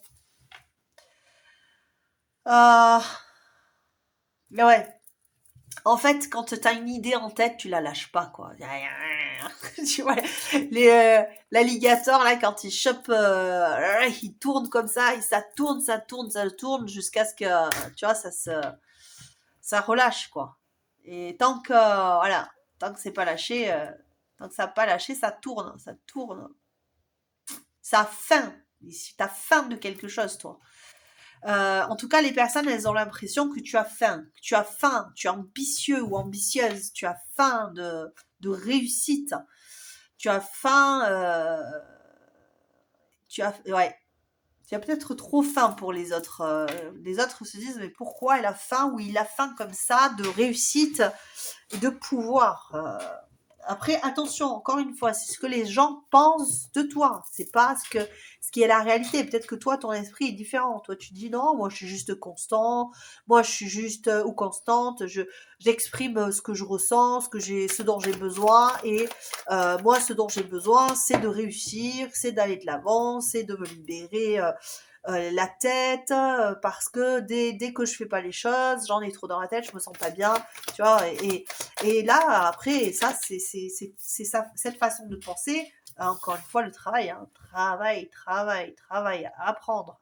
Mais ouais. En fait, quand tu as une idée en tête, tu la lâches pas, quoi. Tu vois, l'alligator, là, quand il chope, il tourne comme ça, et ça tourne, jusqu'à ce que, tu vois, ça relâche, quoi. Et tant que, voilà, tant que c'est pas lâché, tant que ça n'a pas lâché, ça tourne, ça tourne. Ça a faim. T'as faim de quelque chose, toi. En tout cas, les personnes, elles ont l'impression que tu as faim, tu es ambitieux ou ambitieuse, tu as faim de réussite, tu as faim, ouais, tu as peut-être trop faim pour les autres. Les autres se disent, mais pourquoi elle a faim ou il a faim comme ça de réussite et de pouvoir. Après, attention, encore une fois, c'est ce que les gens pensent de toi. C'est pas ce qui est la réalité. Peut-être que toi, ton esprit est différent. Toi, tu dis non, moi, je suis juste constant. Moi, je suis juste ou constante. J'exprime ce que je ressens, ce dont j'ai besoin. Et moi, ce dont j'ai besoin, c'est de réussir, c'est d'aller de l'avant, c'est de me libérer. La tête parce que dès que je fais pas les choses, j'en ai trop dans la tête, je me sens pas bien, tu vois. Et là, après, ça, c'est ça, cette façon de penser. Encore une fois, le travail, hein. Travail, apprendre.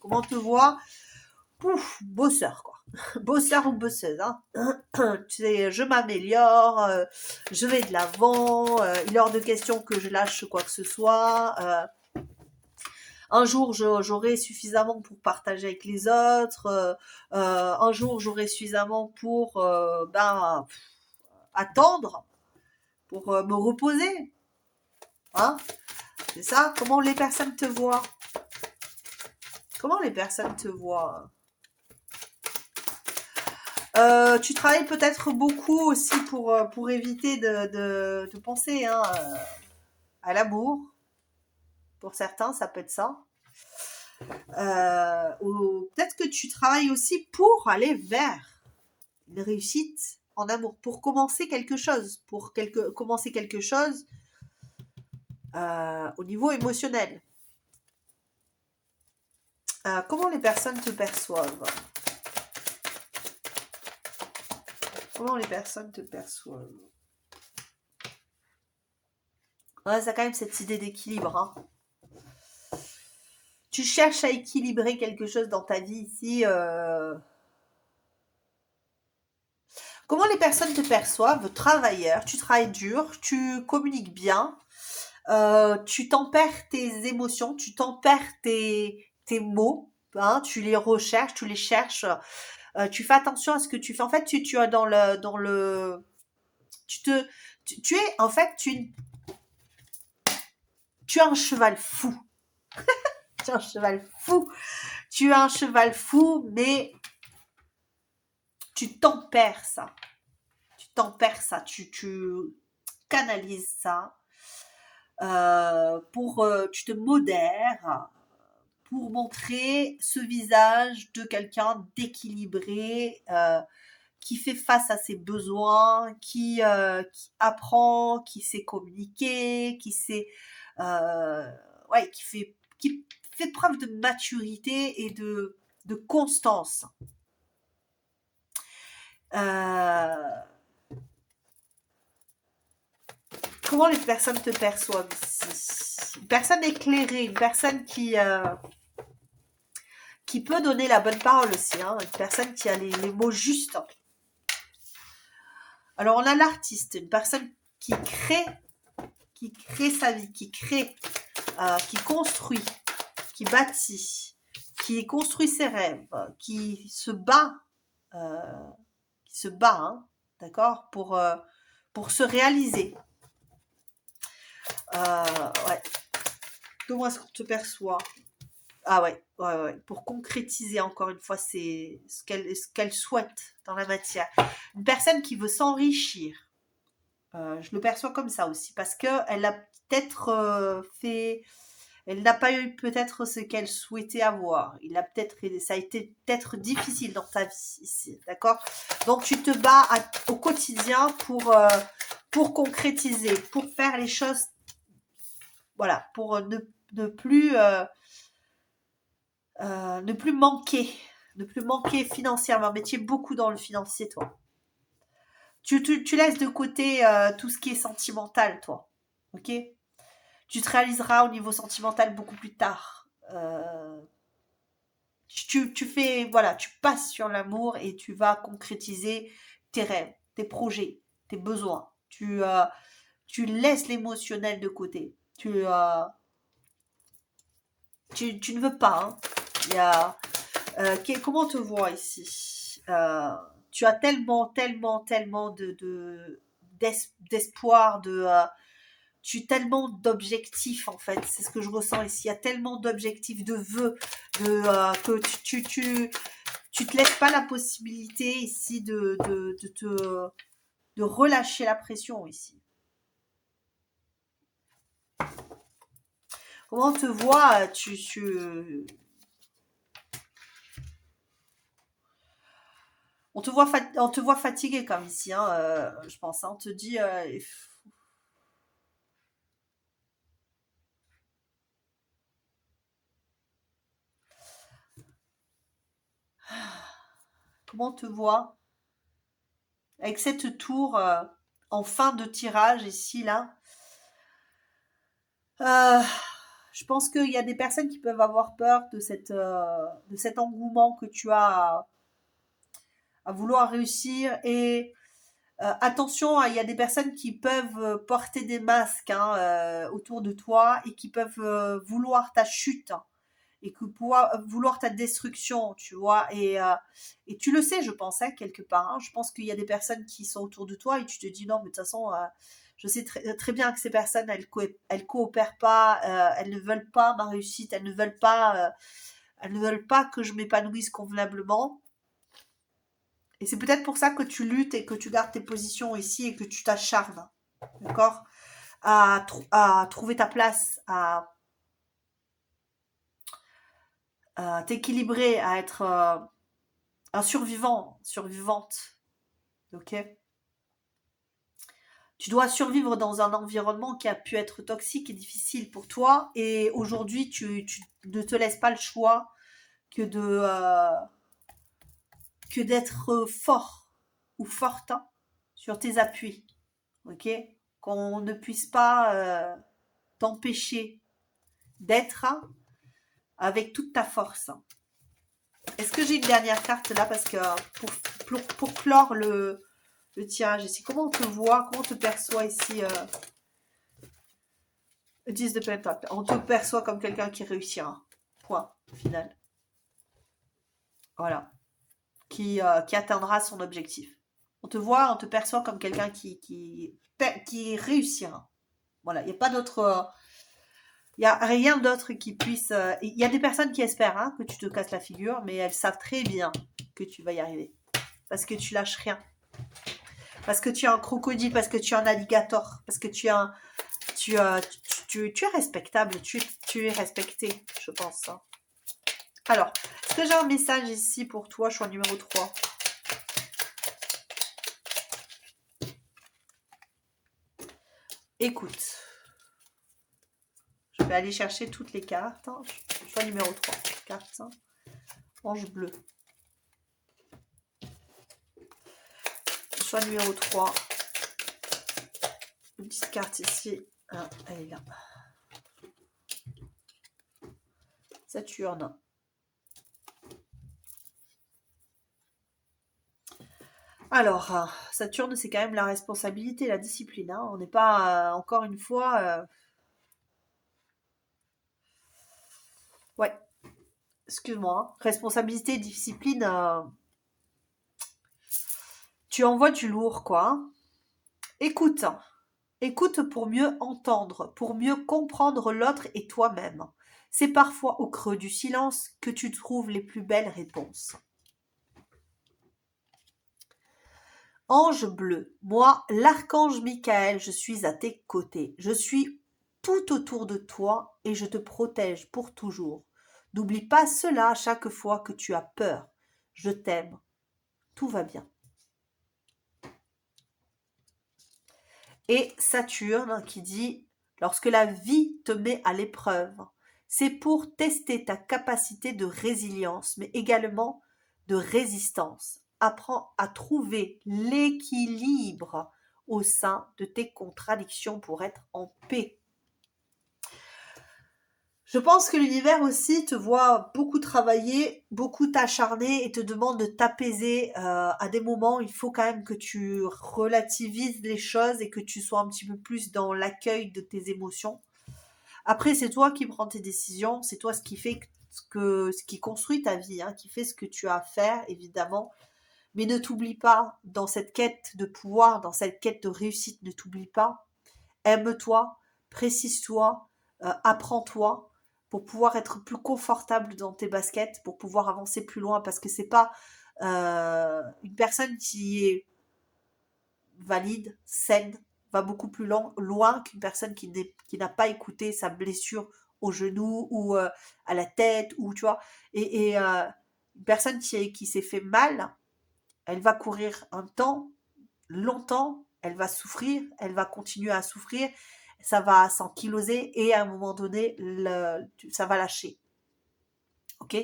Comment te voir? Pouf, bosseur, quoi. Bosseur ou bosseuse, hein. Tu sais, je m'améliore, je vais de l'avant, il est hors de question que je lâche quoi que ce soit. Un jour, j'aurai suffisamment pour partager avec les autres. Un jour, j'aurai suffisamment pour attendre, pour me reposer. Hein? C'est ça? Comment les personnes te voient? Comment les personnes te voient? Tu travailles peut-être beaucoup aussi pour éviter de penser hein, à l'amour. Pour certains, ça peut être ça. Ou peut-être que tu travailles aussi pour aller vers une réussite en amour, pour commencer quelque chose, commencer quelque chose au niveau émotionnel. Comment les personnes te perçoivent? Comment les personnes te perçoivent? Ouais, ça a quand même cette idée d'équilibre. Hein. Tu cherches à équilibrer quelque chose dans ta vie ici. Comment les personnes te perçoivent? Travailleur, tu travailles dur, tu communiques bien, tu tempères tes émotions, tu tempères tes mots, hein, tu les recherches, tu les cherches, tu fais attention à ce que tu fais. En fait, tu es tu es, en fait, tu es un cheval fou. Tu es un cheval fou. Tu es un cheval fou, mais tu tempères ça. Tu canalises ça. Tu te modères pour montrer ce visage de quelqu'un d'équilibré, qui fait face à ses besoins, qui apprend, qui sait communiquer, ouais, qui fait preuve de maturité et de constance. Comment les personnes te perçoivent ici? Une personne éclairée, une personne qui peut donner la bonne parole aussi, hein, une personne qui a les mots justes. Alors, on a l'artiste, une personne qui crée sa vie, qui construit, qui bâtit, qui construit ses rêves, euh, qui se bat, hein, d'accord, pour se réaliser. Ouais. Comment est-ce qu'on te perçoit? Ah ouais, ouais, ouais. Pour concrétiser encore une fois ce qu'elle souhaite dans la matière. Une personne qui veut s'enrichir. Je le perçois comme ça aussi parce que elle a peut-être fait, elle n'a pas eu peut-être ce qu'elle souhaitait avoir. Ça a été peut-être difficile dans ta vie ici, d'accord? Donc tu te bats au quotidien pour concrétiser, pour faire les choses, voilà, pour ne plus manquer financièrement. Mais tu es beaucoup dans le financier, toi. Tu laisses de côté tout ce qui est sentimental, toi. Ok? Tu te réaliseras au niveau sentimental beaucoup plus tard. Tu fais, voilà, tu passes sur l'amour et tu vas concrétiser tes rêves, tes projets, tes besoins. Tu laisses l'émotionnel de côté. Tu ne veux pas. Hein. Il y a, comment on te voit ici? Tu as tellement d'espoir, tellement d'objectifs en fait. C'est ce que je ressens ici. Il y a tellement d'objectifs, de vœux, que tu te laisses pas la possibilité ici de relâcher la pression ici. Comment on te voit? On te voit fatigué comme ici, hein, je pense. Hein. On te dit, comment on te voit avec cette tour en fin de tirage ici, là. Euh, je pense qu'il y a des personnes qui peuvent avoir peur de cet engouement que tu as à vouloir réussir. Et attention, il y a des personnes qui peuvent porter des masques hein, autour de toi et qui peuvent vouloir ta chute hein, et vouloir ta destruction, tu vois. Et tu le sais, je pense, hein, quelque part. Hein. Je pense qu'il y a des personnes qui sont autour de toi et tu te dis non, mais de toute façon, je sais très bien que ces personnes, elles coopèrent pas, elles ne veulent pas ma réussite, elles ne veulent pas que je m'épanouisse convenablement. Et c'est peut-être pour ça que tu luttes et que tu gardes tes positions ici et que tu t'acharnes, d'accord, à trouver ta place, à t'équilibrer, à être un survivante, ok. Tu dois survivre dans un environnement qui a pu être toxique et difficile pour toi. Et aujourd'hui, tu ne te laisses pas le choix que que d'être fort ou forte hein, sur tes appuis. Ok. Qu'on ne puisse pas t'empêcher d'être hein, avec toute ta force. Est-ce que j'ai une dernière carte là parce que pour clore le tirage ici, comment on te voit, comment on te perçoit ici 10 de pentacle. On te perçoit comme quelqu'un qui réussira. Point. Final. Voilà. Qui atteindra son objectif. On te voit, on te perçoit comme quelqu'un qui réussira. Voilà. Il n'y a pas d'autre. Il n'y a rien d'autre qui puisse. Il y a des personnes qui espèrent hein, que tu te casses la figure, mais elles savent très bien que tu vas y arriver. Parce que tu lâches rien. Parce que tu es un crocodile, parce que tu es un alligator, parce que tu es un. Tu es respectable, tu es respecté, je pense. Hein. Alors, est-ce que j'ai un message ici pour toi, choix numéro 3? Écoute, je vais aller chercher toutes les cartes. Hein. Choix numéro 3, carte hein. Ange bleu. Choix numéro 3. Une petite carte ici. Ah, elle est là. Saturne. Alors, Saturne, c'est quand même la responsabilité, la discipline, hein. On n'est pas, encore une fois, ouais, excuse-moi, hein. Responsabilité, discipline, tu envoies du lourd, quoi, hein. Écoute, écoute pour mieux entendre, pour mieux comprendre l'autre et toi-même. C'est parfois au creux du silence que tu trouves les plus belles réponses. Ange bleu, moi, l'archange Michael, je suis à tes côtés. Je suis tout autour de toi et je te protège pour toujours. N'oublie pas cela à chaque fois que tu as peur. Je t'aime. Tout va bien. Et Saturne qui dit, lorsque la vie te met à l'épreuve, c'est pour tester ta capacité de résilience, mais également de résistance. Apprends à trouver l'équilibre au sein de tes contradictions pour être en paix. Je pense que l'univers aussi te voit beaucoup travailler, beaucoup t'acharner et te demande de t'apaiser. À des moments, il faut quand même que tu relativises les choses et que tu sois un petit peu plus dans l'accueil de tes émotions. Après, c'est toi qui prends tes décisions, c'est toi ce qui fait ce qui construit ta vie, hein, qui fait ce que tu as à faire, évidemment. Mais ne t'oublie pas, dans cette quête de pouvoir, dans cette quête de réussite, ne t'oublie pas. Aime-toi, précise-toi, apprends-toi pour pouvoir être plus confortable dans tes baskets, pour pouvoir avancer plus loin, parce que c'est pas une personne qui est valide, saine, va beaucoup plus loin qu'une personne qui n'a pas écouté sa blessure au genou ou à la tête, ou tu vois. Et une personne qui s'est fait mal, elle va courir un temps, longtemps, elle va souffrir, elle va continuer à souffrir, ça va s'ankyloser et à un moment donné, ça va lâcher. Ok?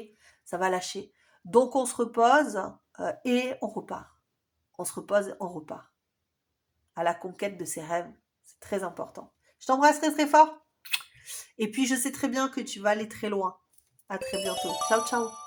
Ça va lâcher. Donc on se repose et on repart. On se repose, et on repart. À la conquête de ses rêves. C'est très important. Je t'embrasse très très fort. Et puis je sais très bien que tu vas aller très loin. À très bientôt. Ciao ciao.